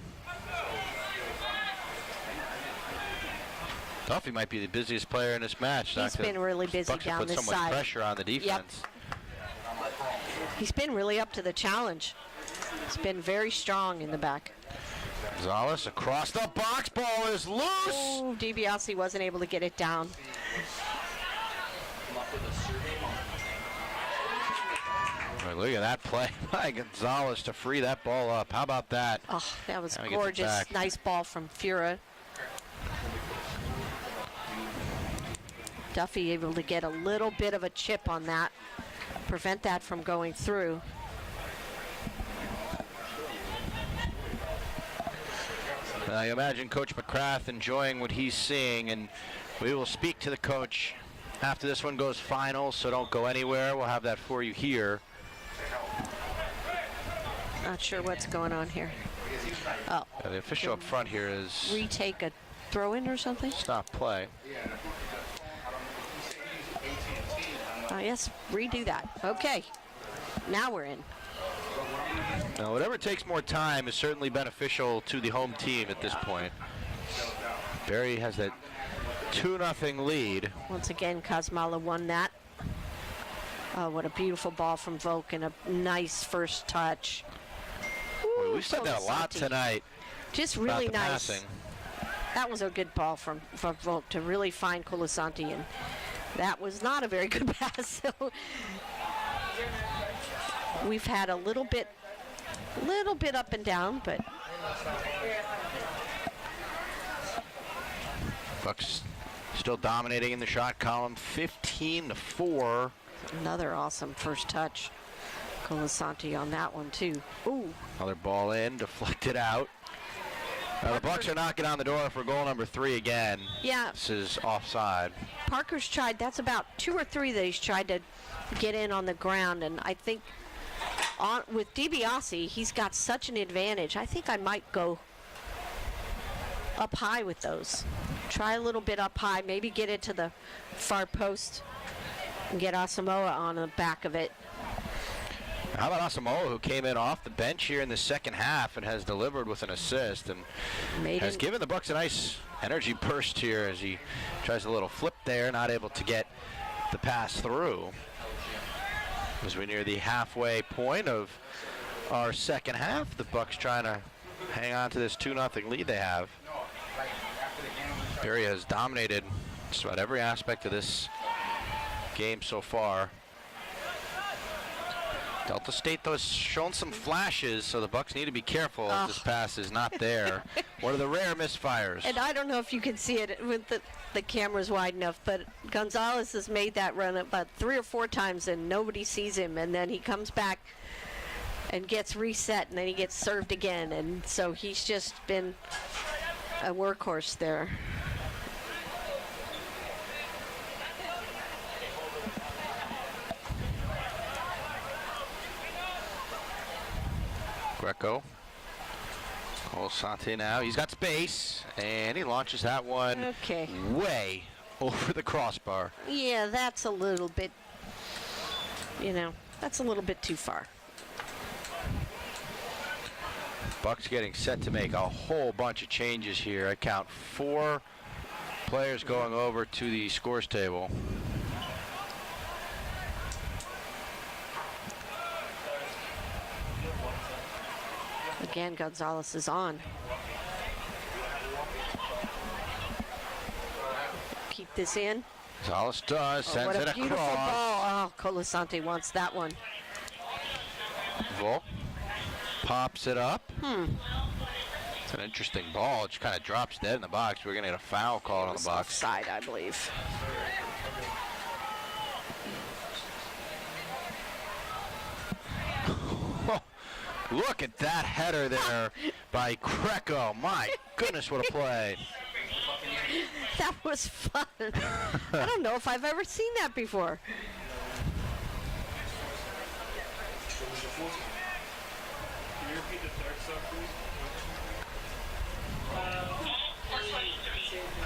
Duffy might be the busiest player in this match. He's been really busy Bucks down put this so much side. pressure on the defense. Yep. He's been really up to the challenge. He's been very strong in the back. Gonzalez across the box. Ball is loose. Oh, DiBiase wasn't able to get it down. Right, look at that play by Gonzalez to free that ball up. How about that? Oh, that was Now he gets it gorgeous. back. Nice ball from Fura. Duffy able to get a little bit of a chip on that, prevent that from going through. I imagine Coach McCrath enjoying what he's seeing, and we will speak to the coach after this one goes final, so don't go anywhere. We'll have that for you here. Not sure what's going on here. Oh. The official up front here is Retake a throw-in or something? stop play. Yes, redo that. Okay, now we're in. Now, whatever takes more time is certainly beneficial to the home team at this point. Barry has that 2-0 lead. Once again, Kosmala won that. Oh, what a beautiful ball from Volk and a nice first touch. Boy, we've said that a lot Colasanti. tonight. Just about really the nice. passing. That was a good ball from Volk to really find Colasanti, and that was not a very good pass. So we've had a little bit A little bit up and down, but Bucks still dominating in the shot column, 15-4. Another awesome first touch. Colasanti on that one, too. Ooh. Another ball in, deflected out. The Bucks are knocking on the door for goal number 3 again. Yeah. This is offside. Parker's tried, that's about 2 or 3 that he's tried to get in on the ground, and I think with DiBiase, he's got such an advantage. I think I might go up high with those. Try a little bit up high, maybe get it to the far post and get Asamoah on the back of it. How about Asamoah, who came in off the bench here in the second half and has delivered with an assist and has given the Bucks a nice energy burst here as he tries a little flip there, not able to get the pass through. As we near the halfway point of our second half, the Bucks trying to hang on to this 2-0 lead they have. Berry has dominated just about every aspect of this game so far. Delta State, though, has shown some flashes, so the Bucks need to be careful if this pass is not there. One of the rare misfires. And I don't know if you can see it with the camera's wide enough, but Gonzalez has made that run about 3 or 4 times, and nobody sees him, and then he comes back and gets reset, and then he gets served again, and so he's just been a workhorse there. Greco. Colasanti now. He's got space, and he launches that one way over the crossbar. Yeah, that's a little bit, that's a little bit too far. Bucks getting set to make a whole bunch of changes here. I count 4 players going over to the scores table. Again, Gonzalez is on. Keep this in. Gonzalez does, sends it across. What a beautiful ball. Oh, Colasanti wants that one. Volk pops it up. It's an interesting ball. It just kind of drops dead in the box. We're going to get a foul called on the box. Offside, I believe. Look at that header there by Greco. My goodness, what a play. That was fun. I don't know if I've ever seen that before.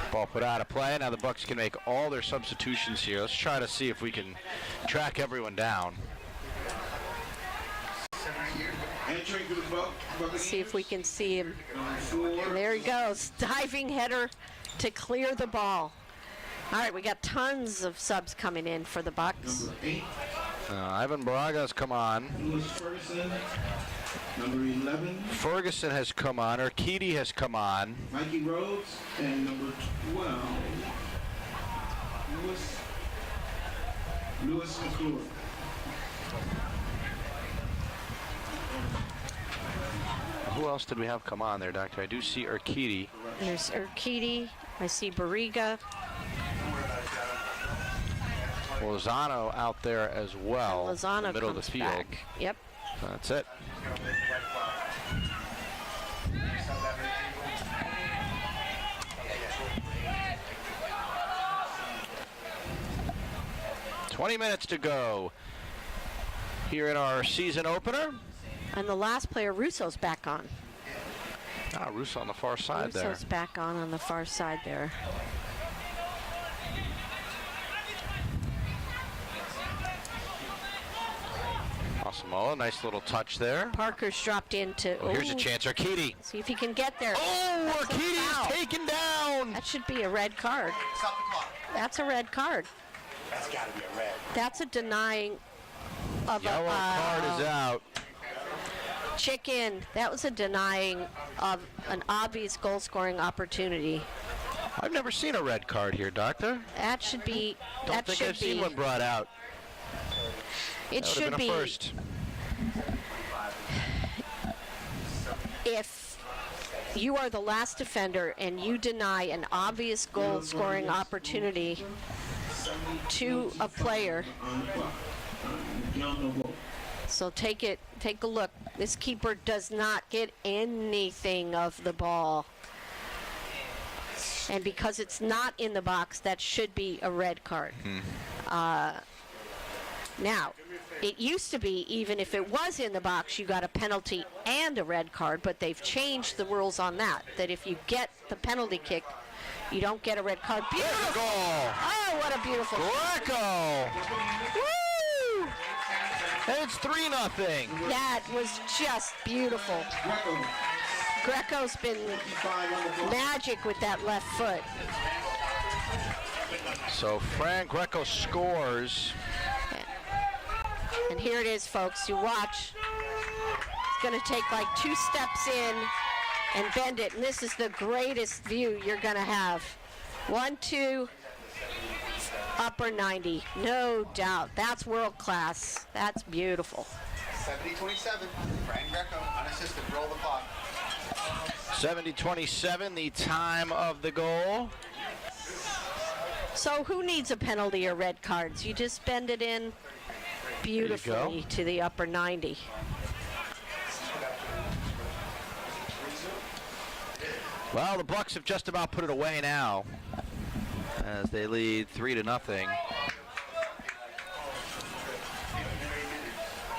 Ball put out of play. Now the Bucks can make all their substitutions here. Let's try to see if we can track everyone down. See if we can see him. There he goes. Diving header to clear the ball. All right, we got tons of subs coming in for the Bucks. Ivan Baraga's come on. Lewis Ferguson, number 11. Ferguson has come on. Urquidy has come on. Mikey Rhodes, and number 12. Lewis McClure. Who else did we have come on there, Doctor? I do see Urquidy. There's Urquidy. I see Barriga. Lozano out there as well. Lozano in the middle of the field. Back. Yep. That's it. $20 minutes to go here in our season opener. And the last player, Russo's back on. Russo on the far side there. Russo's back on the far side there. Asamoah, nice little touch there. Parker's dropped into. Oh, here's a chance, Urquidy. See if he can get there. Oh, Urquidy is taken down. That should be a red card. That's a red card. That's got to be a red. That's a denying of Yellow card is out. Chicken. That was a denying of an obvious goal-scoring opportunity. I've never seen a red card here, Doctor. That should be. Don't think I've seen one brought out. It should be. First. you are the last defender and you deny an obvious goal scoring opportunity to a player. So take a look. This keeper does not get anything of the ball. And because it's not in the box, that should be a red card. Now, it used to be even if it was in the box, you got a penalty and a red card, but they've changed the rules on that. That if you get the penalty kick, you don't get a red card. Beautiful! Goal! Oh, what a beautiful Greco! Woo! And it's 3-0. That was just beautiful. Greco's been magic with that left foot. So Fran Greco scores. And here it is, folks. You watch. It's going to take like 2 steps in and bend it. And this is the greatest view you're going to have. 1, 2, upper 90. No doubt. That's world class. That's beautiful. 70-27. Fran Greco, unassisted. Roll the clock. 70-27, the time of the goal. So who needs a penalty or red cards? You just bend it in beautifully to the upper 90. Well, the Bucks have just about put it away now as they lead 3-0.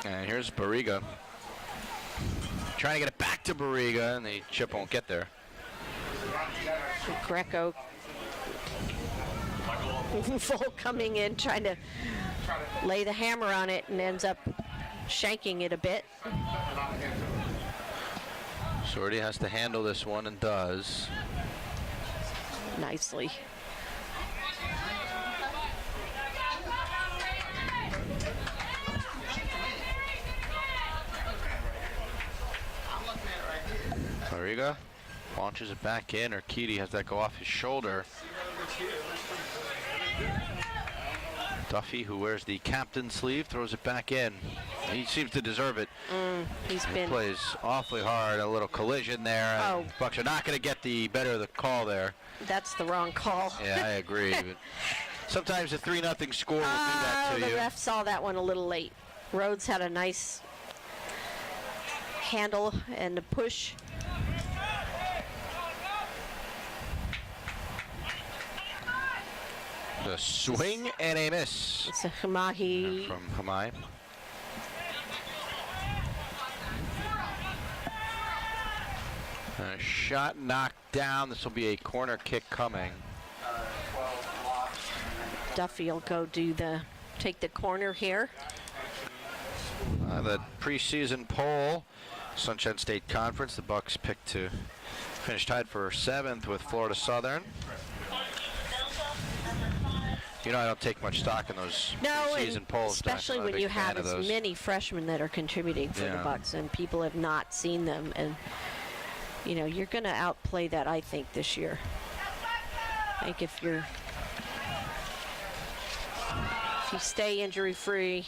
And here's Barriga. Trying to get it back to Barriga, and the chip won't get there. Greco full coming in, trying to lay the hammer on it, and ends up shanking it a bit. Sorty has to handle this one and does. Nicely. Barriga launches it back in. Urquidy has that go off his shoulder. Duffy, who wears the captain sleeve, throws it back in. He seems to deserve it. He plays awfully hard. A little collision there. Oh. Bucks are not going to get the better of the call there. That's the wrong call. Yeah, I agree. But sometimes a 3-0 score will do that to the you. ref saw that one a little late. Rhodes had a nice handle and a push. The swing and a miss. It's a Hamahi. From Hamai. A shot knocked down. This will be a corner kick coming. Duffy will go take the corner here. The preseason poll, Sunshine State Conference, the Bucks picked to finish tied for 7th with Florida Southern. You know, I don't take much stock in those season polls. Especially when you have as many freshmen that are contributing for the Bucks, and people have not seen them. And you know, you're going to outplay that, I think, this year. I think if you stay injury free.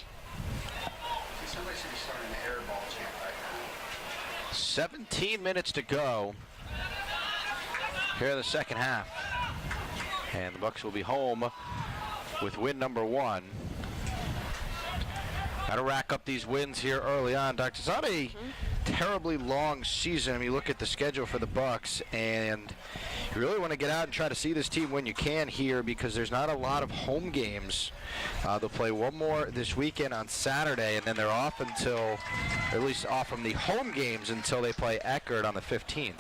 17 minutes to go here in the second half, and the Bucks will be home with win number 1. Got to rack up these wins here early on, Dr. It's not a terribly long season. I mean, you look at the schedule for the Bucks, and you really want to get out and try to see this team when you can here, because there's not a lot of home games. They'll play one more this weekend on Saturday, and then they're off until, or at least off from the home games until they play Eckerd on the 15th.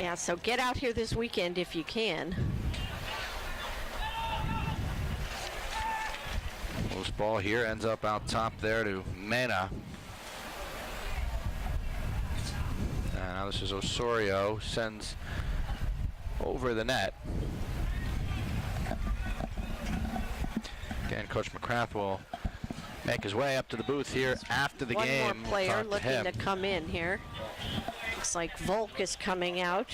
Yeah, so get out here this weekend if you can. Loose ball here ends up out top there to Mena. And now this is Osorio, sends over the net. Again, Coach McCrath will make his way up to the booth here after the game. One more player looking to come in here. Looks like Volk is coming out.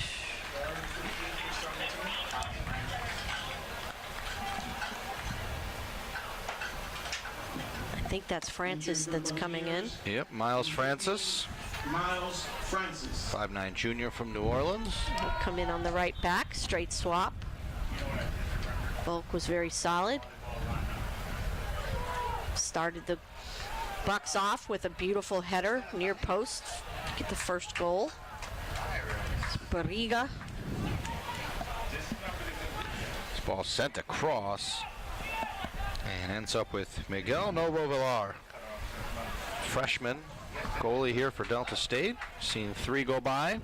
I think that's Francis that's coming in. Yep, Miles Francis. Miles Francis. 5'9" junior from New Orleans. He'll come in on the right back, straight swap. Volk was very solid. Started the Bucks off with a beautiful header near post to get the first goal. Barriga. This ball sent across and ends up with Miguel Novo Villar. Freshman goalie here for Delta State. Seen 3 go by.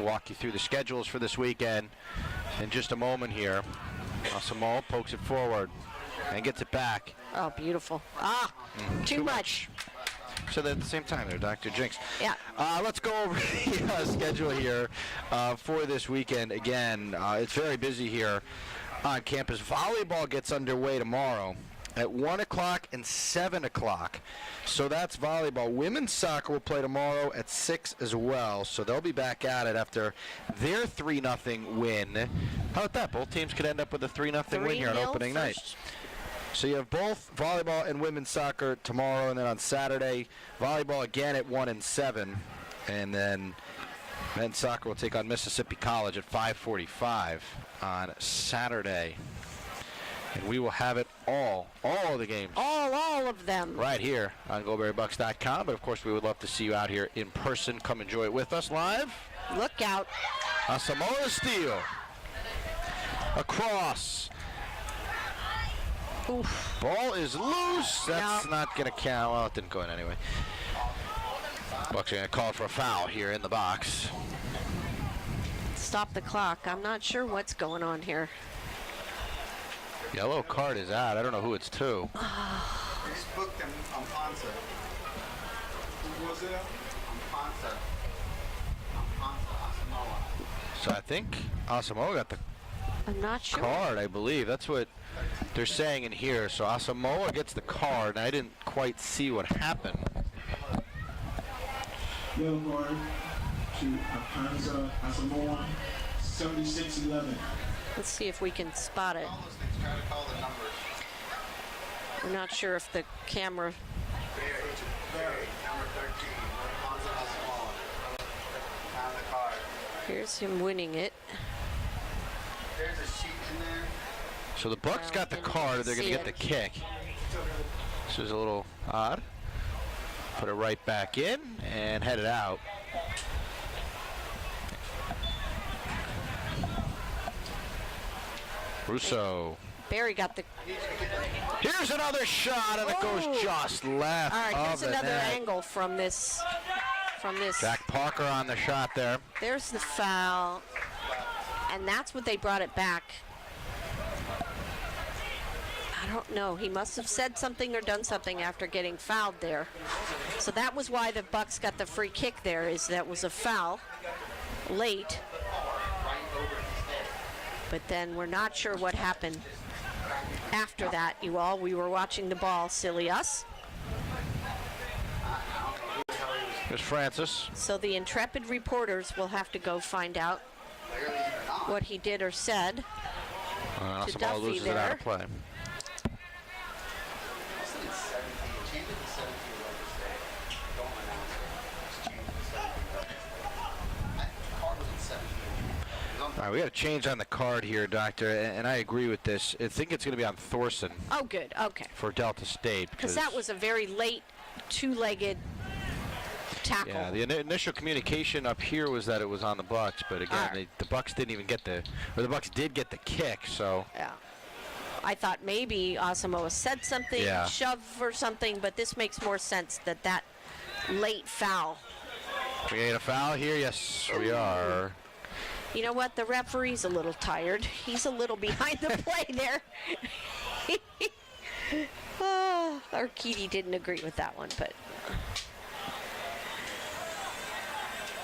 Walk you through the schedules for this weekend in just a moment here. Asamoah pokes it forward and gets it back. Oh, beautiful. Too much. So they're at the same time there, Dr. Jinx. Yeah. Let's go over the schedule here for this weekend. Again, it's very busy here on campus. Volleyball gets underway tomorrow at 1 o'clock and 7 o'clock. So that's volleyball. Women's soccer will play tomorrow at 6 as well. So they'll be back at it after their 3-0 win. How about that? Both teams could end up with a 3-0 win here on opening night. So you have both volleyball and women's soccer tomorrow, and then on Saturday, volleyball again at 1 and 7. And then men's soccer will take on Mississippi College at 5:45 on Saturday. And we will have it all of the games. All of them. Right here on GoBerryBucks.com. But, of course, we would love to see you out here in person. Come enjoy it with us live. Look out. Asamoah steal. Across. Oof. Ball is loose. That's not going to count. Well, it didn't go in anyway. Bucks are going to call for a foul here in the box. Stop the clock. I'm not sure what's going on here. Yellow card is out. I don't know who it's to. He's booked him on Ponce. Who was it? On Ponce. Asamoah. So I think Asamoah got the I'm not sure. card, I believe. That's what they're saying in here. So Asamoah gets the card, and I didn't quite see what happened. Yellow card to Apanza Asamoah, 76-11. Let's see if we can spot it. We're not sure if the camera. Here's him winning it. There's a sheet in there. So the Bucks got the card. They're going to get the kick. This is a little odd. Put it right back in and head it out. Russo. Barry got the. Here's another shot, and it goes just left. All right, here's of the another net. angle from this. Jack Parker on the shot there. There's the foul, and that's what they brought it back. I don't know. He must have said something or done something after getting fouled there. So that was why the Bucks got the free kick there. Is that was a foul late. But then we're not sure what happened after that, you all. We were watching the ball, silly us. There's Francis. So the intrepid reporters will have to go find out what he did or said to Asamoah Duffy loses it out of there. play. All right, we got a change on the card here, Doctor, and I agree with this. I think it's going to be on Thorson. Oh, good. Okay. For Delta State. Because that was a very late two-legged tackle. Yeah, the initial communication up here was that it was on the Bucks, but again, the Bucks didn't even get the Bucks did get the kick, so. Yeah. I thought maybe Asamoah said something, shove or something, but this makes more sense that late foul. We get a foul here? Yes, we are. You know what? The referee's a little tired. He's a little behind the play there. Arkady didn't agree with that one, but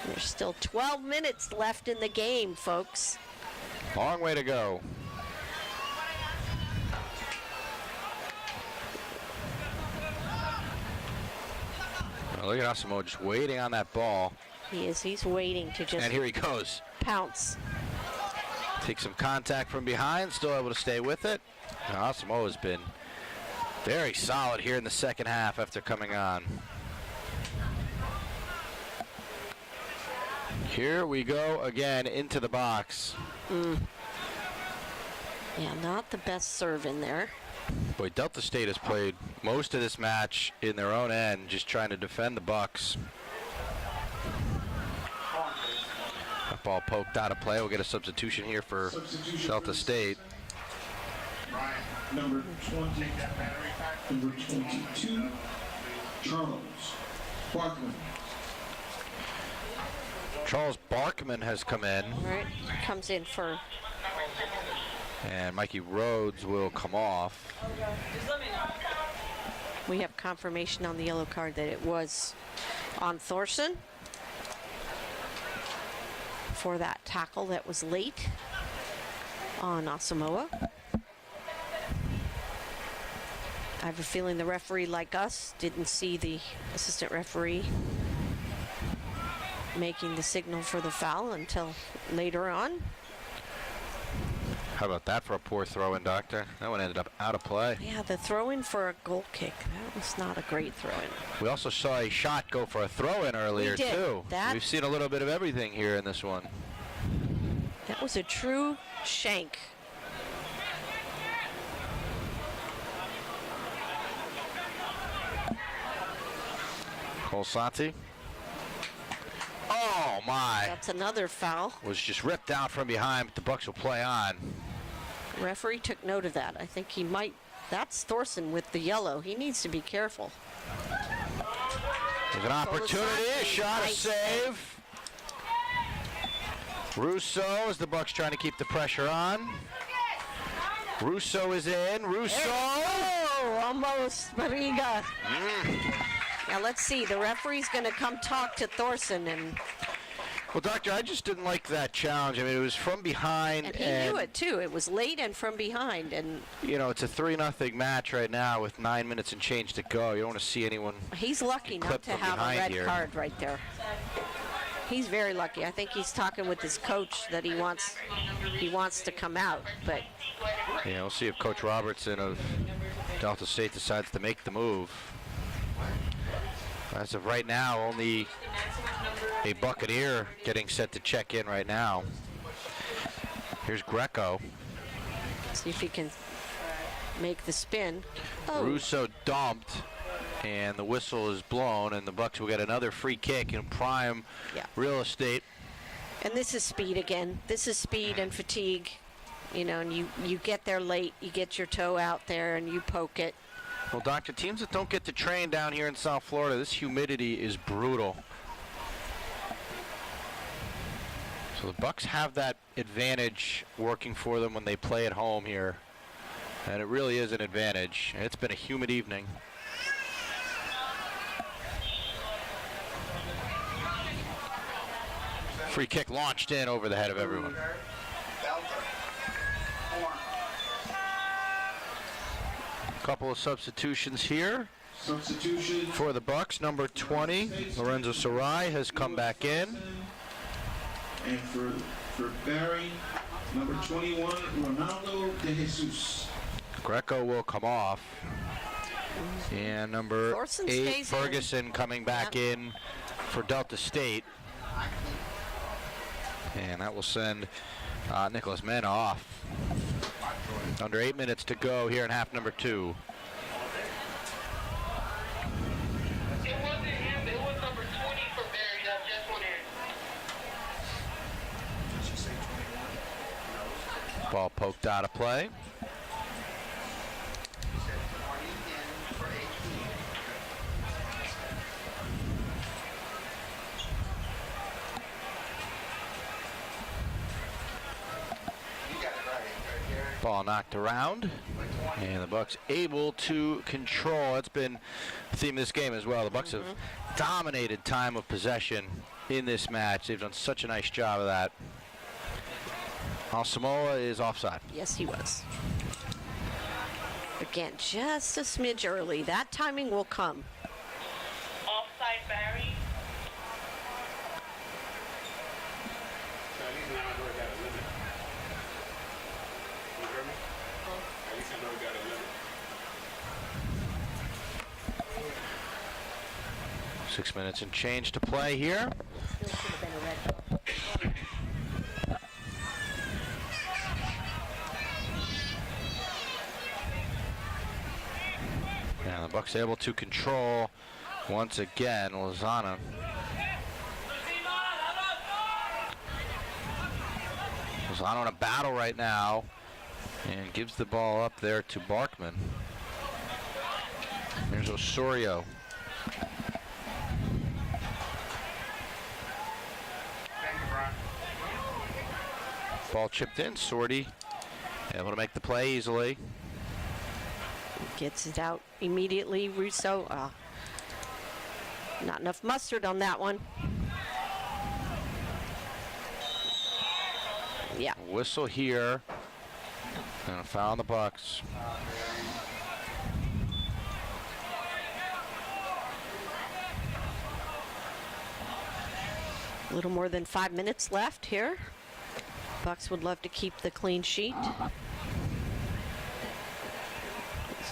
there's still 12 minutes left in the game, folks. Long way to go. Well, look at Asamoah just waiting on that ball. He is. He's waiting to just. And here he goes. Pounce. Take some contact from behind, still able to stay with it. Asamoah has been very solid here in the second half after coming on. Here we go again into the box. Yeah, not the best serve in there. Boy, Delta State has played most of this match in their own end, just trying to defend the Bucks. That ball poked out of play. We'll get a substitution here for Delta State. Number 20, number 22, Charles Barkman. Charles Barkman has come in. All right, comes in for. And Mikey Rhodes will come off. We have confirmation on the yellow card that it was on Thorson for that tackle that was late on Asamoah. I have a feeling the referee, like us, didn't see the assistant referee making the signal for the foul until later on. How about that for a poor throw-in, Doctor? That one ended up out of play. Yeah, the throw-in for a goal kick. That was not a great throw-in. We also saw a shot go for a throw-in earlier, too. We've seen a little bit of everything here in this one. That was a true shank. Colsanti. Oh, my. That's another foul. Was just ripped out from behind, but the Bucks will play on. Referee took note of that. I think he might. That's Thorson with the yellow. He needs to be careful. There's an opportunity. A shot, a save. Russo, as the Bucks trying to keep the pressure on. Russo is in. Russo. Oh, almost. Mariga. Now let's see. The referee's going to come talk to Thorson and. Well, Doctor, I just didn't like that challenge. I mean, it was from behind. And he knew it, too. It was late and from behind. And you know, it's a 3-0 match right now with 9 minutes and change to go. You don't want to see anyone. He's lucky not to have a red card right there. He's very lucky. I think he's talking with his coach that he wants to come out. But yeah, we'll see if Coach Robertson of Delta State decides to make the move. As of right now, only a Buccaneer getting set to check in right now. Here's Greco. See if he can make the spin. Oh. Russo dumped, and the whistle is blown, and the Bucks will get another free kick in prime real estate. And this is speed again. This is speed and fatigue. You know, and you get there late, you get your toe out there, and you poke it. Well, Doctor, teams that don't get to train down here in South Florida, this humidity is brutal. So the Bucks have that advantage working for them when they play at home here. And it really is an advantage. It's been a humid evening. Free kick launched in over the head of everyone. Couple of substitutions here for the Bucks. Number 20, Lorenzo Sarai, has come back in. And for Barry, number 21, Ronaldo de Jesus. Greco will come off. And number Thorson 8, Ferguson, coming back in for Delta State. And that will send Nicholas Mena off. Under 8 minutes to go here in half number 2. Ball poked out of play. Ball knocked around, and the Bucks able to control. That's been the theme of this game as well. The Bucks have dominated time of possession in this match. They've done such a nice job of that. Asamoah is offside. Yes, he was. Again, just a smidge early. That timing will come. Offside, Barry. 6 minutes and change to play here. And the Bucks able to control once again. Lozano. Lozano in a battle right now and gives the ball up there to Barkman. Here's Osorio. Ball chipped in. Sorty able to make the play easily. Gets it out immediately. Russo. Not enough mustard on that one. Yeah. Whistle here. And a foul on the Bucks. A little more than 5 minutes left here. Bucks would love to keep the clean sheet.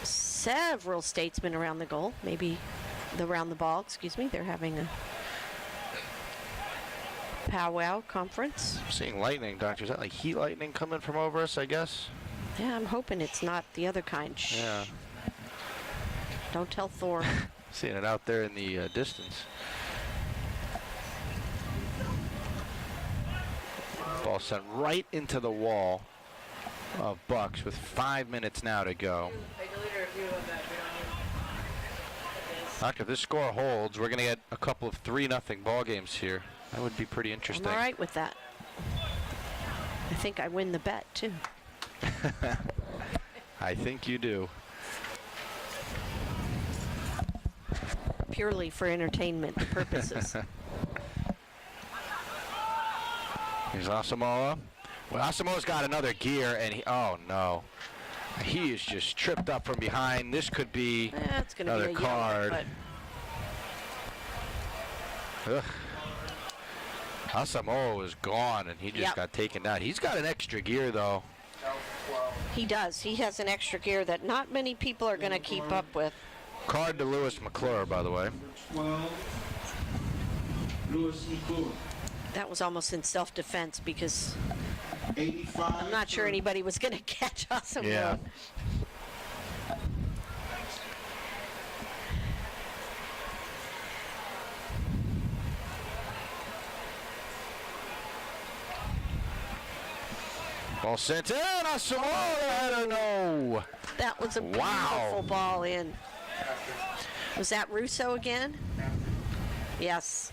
Several statesmen around the goal, maybe around the ball, excuse me. They're having a powwow conference. I'm seeing lightning, Doctor. Is that like heat lightning coming from over us, I guess? Yeah, I'm hoping it's not the other kind. Shh. Yeah. Don't tell Thor. Seeing it out there in the distance. Ball sent right into the wall of Bucks with 5 minutes now to go. Doctor, if this score holds, we're going to get a couple of 3-0 ball games here. That would be pretty interesting. I'm all right with that. I think I win the bet, too. I think you do. Purely for entertainment purposes. Here's Asamoah. Well, Asamoah's got another gear, and he, oh no. He is just tripped up from behind. This could be it's gonna another be a card. Yellow, Asamoah was gone, and he just got taken down. He's got an extra gear, though. He does. He has an extra gear that not many people are going to keep up with. Card to Lewis McClure, by the way. 12, Lewis McClure. That was almost in self-defense because 85. I'm not sure anybody was going to catch Asamoah. Yeah. Ball sent in. Asamoah, I don't know. That was a beautiful ball in. Was that Russo again? Yes.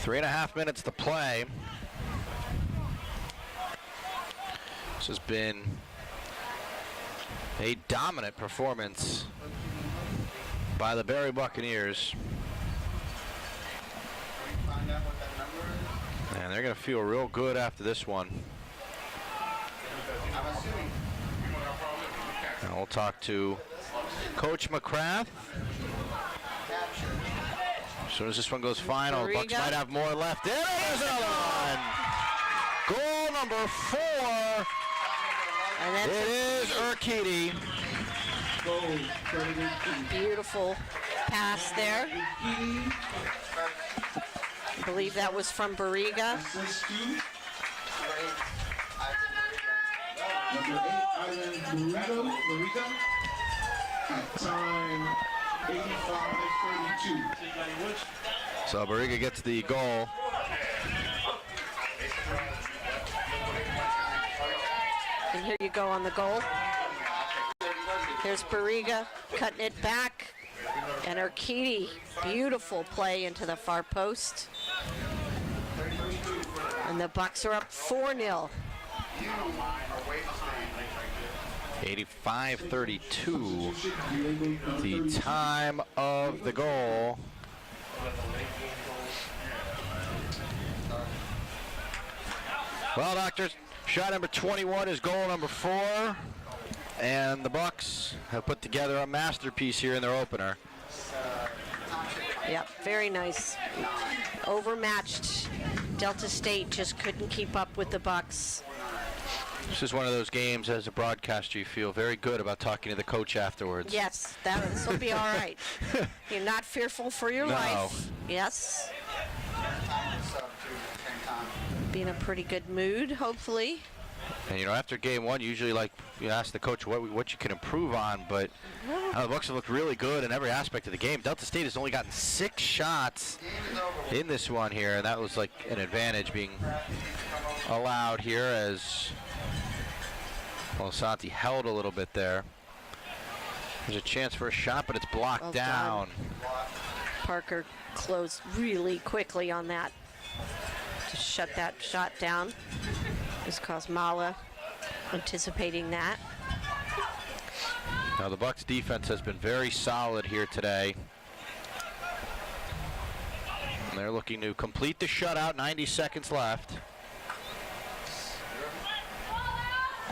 3.5 minutes to play. This has been a dominant performance by the Berry Buccaneers. And they're going to feel real good after this one. And we'll talk to Coach McCrath. As soon as this one goes final, the Bucks might have more left. There's another one. Goal number 4. And it is Urquidy. Beautiful pass there. I believe that was from Barriga. Number 8, Barriga. At time 85-32. So Barriga gets the goal. And here you go on the goal. Here's Barriga cutting it back. And Urquidy, beautiful play into the far post. And the Bucks are up 4-0. 85-32, the time of the goal. Well, doctors, shot number 21 is goal number 4, and the Bucks have put together a masterpiece here in their opener. Yep, very nice. Overmatched. Delta State just couldn't keep up with the Bucks. This is one of those games, as a broadcaster, you feel very good about talking to the coach afterwards. Yes, this will be all right. You're not fearful for your life. Yes. Be in a pretty good mood, hopefully. And, after game one, usually, you ask the coach what you can improve on, but the Bucks have looked really good in every aspect of the game. Delta State has only gotten 6 shots in this one here, and that was like an advantage being allowed here as Santi held a little bit there. There's a chance for a shot, but it's blocked down. Parker closed really quickly on that to shut that shot down. Just Kosmala anticipating that. Now the Bucks defense has been very solid here today. And they're looking to complete the shutout, 90 seconds left.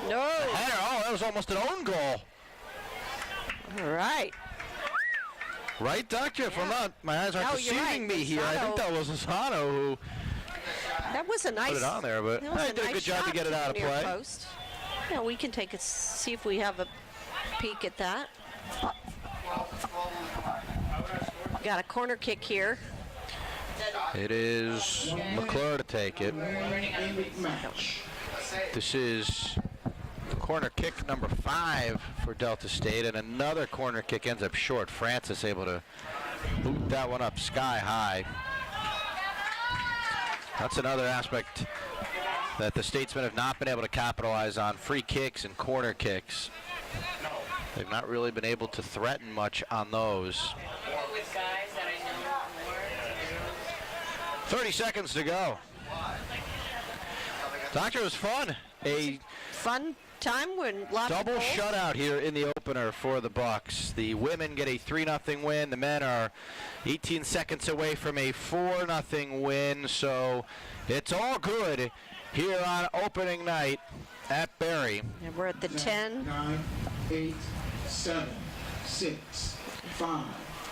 No. Header, that was almost an own goal. All right. Right, Doctor? Yeah. If I'm not, my eyes aren't deceiving me here. I think that was Lozano who that was a nice, put it on there, but I did a good job to get it out of play. Post. Yeah, we can see if we have a peek at that. Got a corner kick here. It is McClure to take it. This is corner kick number 5 for Delta State, and another corner kick ends up short. Francis able to boot that one up sky high. That's another aspect that the Statesmen have not been able to capitalize on, free kicks and corner kicks. They've not really been able to threaten much on those. 30 seconds to go. Doctor, it was fun. A fun time when lots double of shutout here in the opener for the Bucks. The women get a 3-0 win. The men are 18 seconds away from a 4-0 win. So it's all good here on opening night at Berry. And we're at the 10. 9, 8, 7, 6, 5.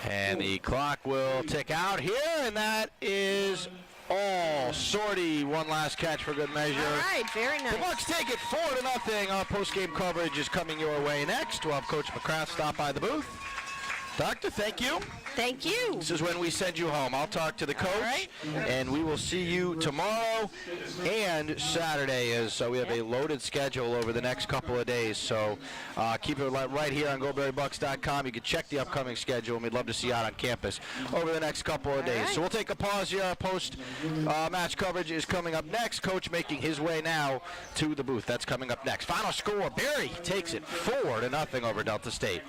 And the clock will tick out here, and that is all. Sortie, one last catch for good measure. All right, very nice. The Bucks take it 4-0. Our post-game coverage is coming your way next. We'll have Coach McCrath stop by the booth. Doctor, thank you. Thank you. This is when we send you home. I'll talk to the coach, and we will see you tomorrow and Saturday, as we have a loaded schedule over the next couple of days. So keep it right here on GoBerryBucks.com. You can check the upcoming schedule, and we'd love to see you out on campus over the next couple of days. So we'll take a pause here. Our post-match coverage is coming up next. Coach making his way now to the booth. That's coming up next. Final score, Berry takes it 4-0 over Delta State.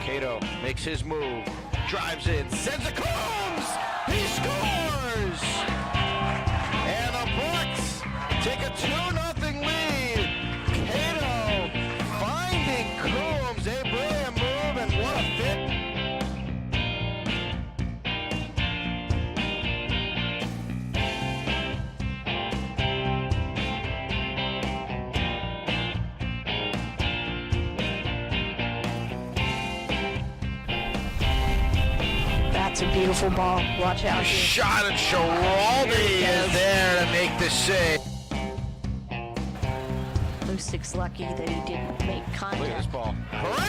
Cato makes his move, drives in, sends it Coombs! He scores! And the Bucks take a 2-0 lead. Cato finding Coombs, a brilliant move, and what a fit. That's a beautiful ball. Watch out. Shot, and Schiraldi is there to make the save. Lustig's lucky that he didn't make contact. Look at this ball. Perez!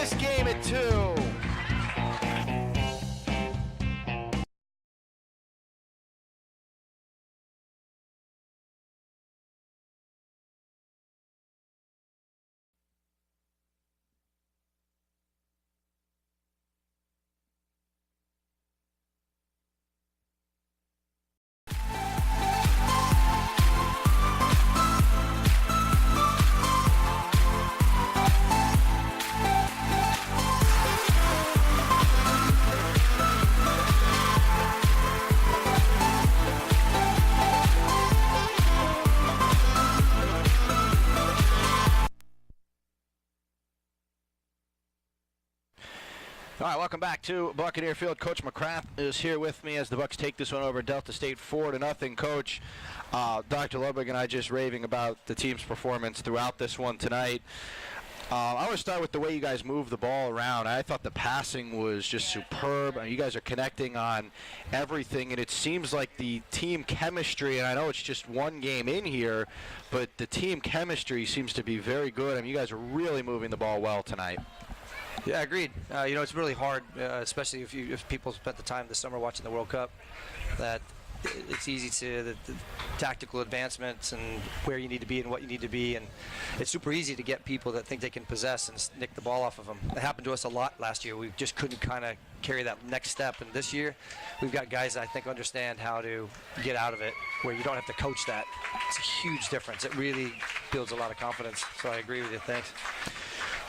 this game at 2. All right, welcome back to Buccaneer Field. Coach McCrath is here with me as the Bucs take this one over Delta State 4-0. Coach, Dr. Ludwig and I just raving about the team's performance throughout this one tonight. I want to start with the way you guys move the ball around. I thought the passing was just superb. You guys are connecting on everything, and it seems like the team chemistry, and I know it's just one game in here, but the team chemistry seems to be very good. I mean, you guys are really moving the ball well tonight. Yeah, agreed. It's really hard, especially if people spent the time this summer watching the World Cup, that it's easy to the tactical advancements and where you need to be and what you need to be, and it's super easy to get people that think they can possess and nick the ball off of them. It happened to us a lot last year. We just couldn't kind of carry that next step, and this year we've got guys that I think understand how to get out of it where you don't have to coach that. It's a huge difference. It really builds a lot of confidence, so I agree with you. Thanks.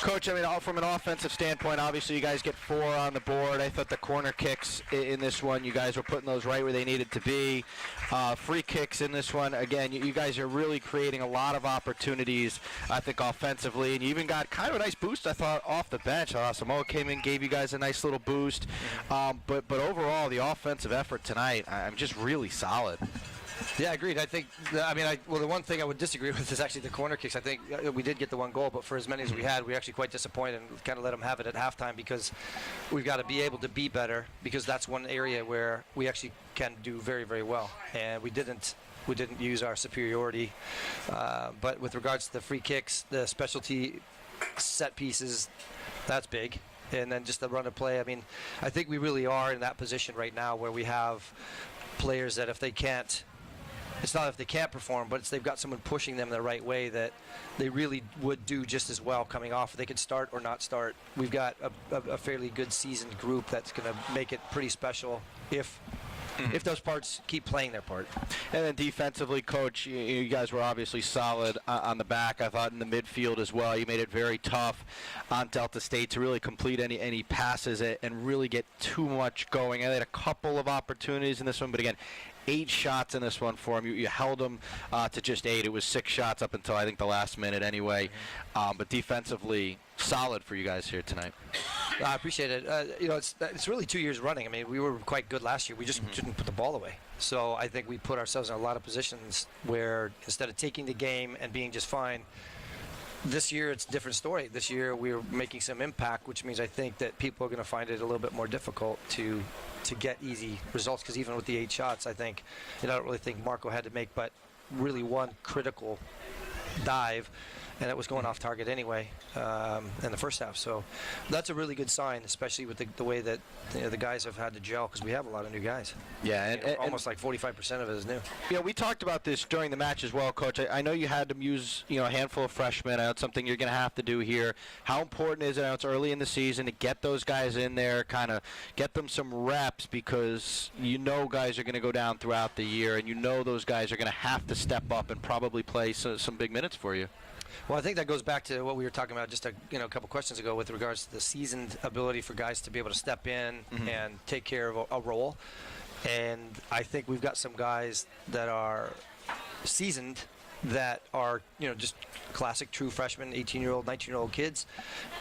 Coach, I mean, from an offensive standpoint, obviously you guys get 4 on the board. I thought the corner kicks in this one, you guys were putting those right where they needed to be. Free kicks in this one, again, you guys are really creating a lot of opportunities, I think, offensively. And you even got kind of a nice boost, I thought, off the bench. Samoa came in, gave you guys a nice little boost. But overall, the offensive effort tonight, I'm just really solid. Yeah, agreed. I think, the one thing I would disagree with is actually the corner kicks. I think we did get the one goal, but for as many as we had, we were actually quite disappointed and kind of let them have it at halftime because we've got to be able to be better, because that's one area where we actually can do very, very well. And we didn't use our superiority. But with regards to the free kicks, the specialty set pieces, that's big. And then just the run of play. I mean, I think we really are in that position right now where we have players that if they can't, it's not if they can't perform, but they've got someone pushing them the right way that they really would do just as well coming off. They could start or not start. We've got a fairly good seasoned group that's going to make it pretty special if those parts keep playing their part. And then defensively, Coach, you guys were obviously solid on the back. I thought in the midfield as well. You made it very tough on Delta State to really complete any passes and really get too much going. And they had a couple of opportunities in this one, but again, 8 shots in this one for him. You held them to just 8. It was 6 shots up until I think the last minute anyway. But defensively, solid for you guys here tonight. I appreciate it. It's really 2 years running. I mean, we were quite good last year. We just didn't put the ball away. So I think we put ourselves in a lot of positions where instead of taking the game and being just fine, this year it's a different story. This year we're making some impact, which means I think that people are going to find it a little bit more difficult to get easy results, because even with the 8 shots, I think, I don't really think Marco had to make but really one critical dive, and it was going off target anyway in the first half. So that's a really good sign, especially with the way that the guys have had to gel, because we have a lot of new guys. Yeah, and almost like 45% of it is new. Yeah, we talked about this during the match as well, Coach. I know you had to use a handful of freshmen. I know it's something you're going to have to do here. How important is it? I know it's early in the season to get those guys in there, kind of get them some reps, because guys are going to go down throughout the year, and those guys are going to have to step up and probably play some big minutes for you. Well, I think that goes back to what we were talking about just a couple questions ago with regards to the seasoned ability for guys to be able to step in and take care of a role. And I think we've got some guys that are seasoned that are, just classic true freshmen, 18-year-old, 19-year-old kids.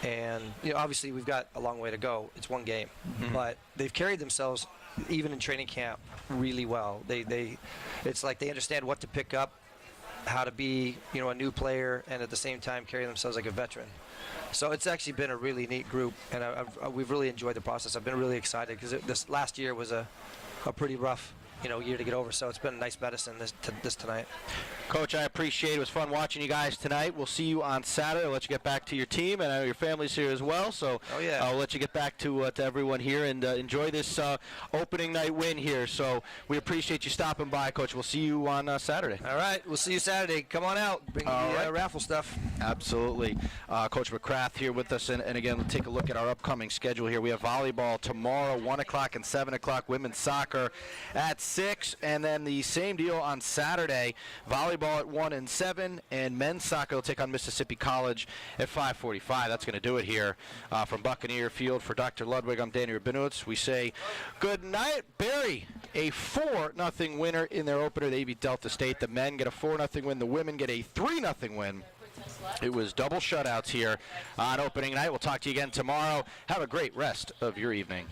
And, obviously we've got a long way to go. It's one game. But they've carried themselves, even in training camp, really well. It's like they understand what to pick up, how to be, a new player, and at the same time carry themselves like a veteran. So it's actually been a really neat group, and we've really enjoyed the process. I've been really excited because this last year was a pretty rough year to get over. So it's been a nice medicine this tonight. Coach, I appreciate it. It was fun watching you guys tonight. We'll see you on Saturday. I'll let you get back to your team, and I know your family's here as well. So I'll let you get back to everyone here and enjoy this opening night win here. So we appreciate you stopping by, Coach. We'll see you on Saturday. All right, we'll see you Saturday. Come on out. Bring the raffle stuff. Absolutely. Coach McCrath here with us. And again, we'll take a look at our upcoming schedule here. We have volleyball tomorrow, 1 o'clock and 7 o'clock. Women's soccer at 6. And then the same deal on Saturday. Volleyball at 1 and 7. And men's soccer will take on Mississippi College at 5:45. That's going to do it here from Buccaneer Field. For Dr. Ludwig, I'm Danny Rabinowitz. We say good night. Barry, a 4-0 winner in their opener. They beat Delta State. The men get a 4-0 win. The women get a 3-0 win. It was double shutouts here on opening night. We'll talk to you again tomorrow. Have a great rest of your evening.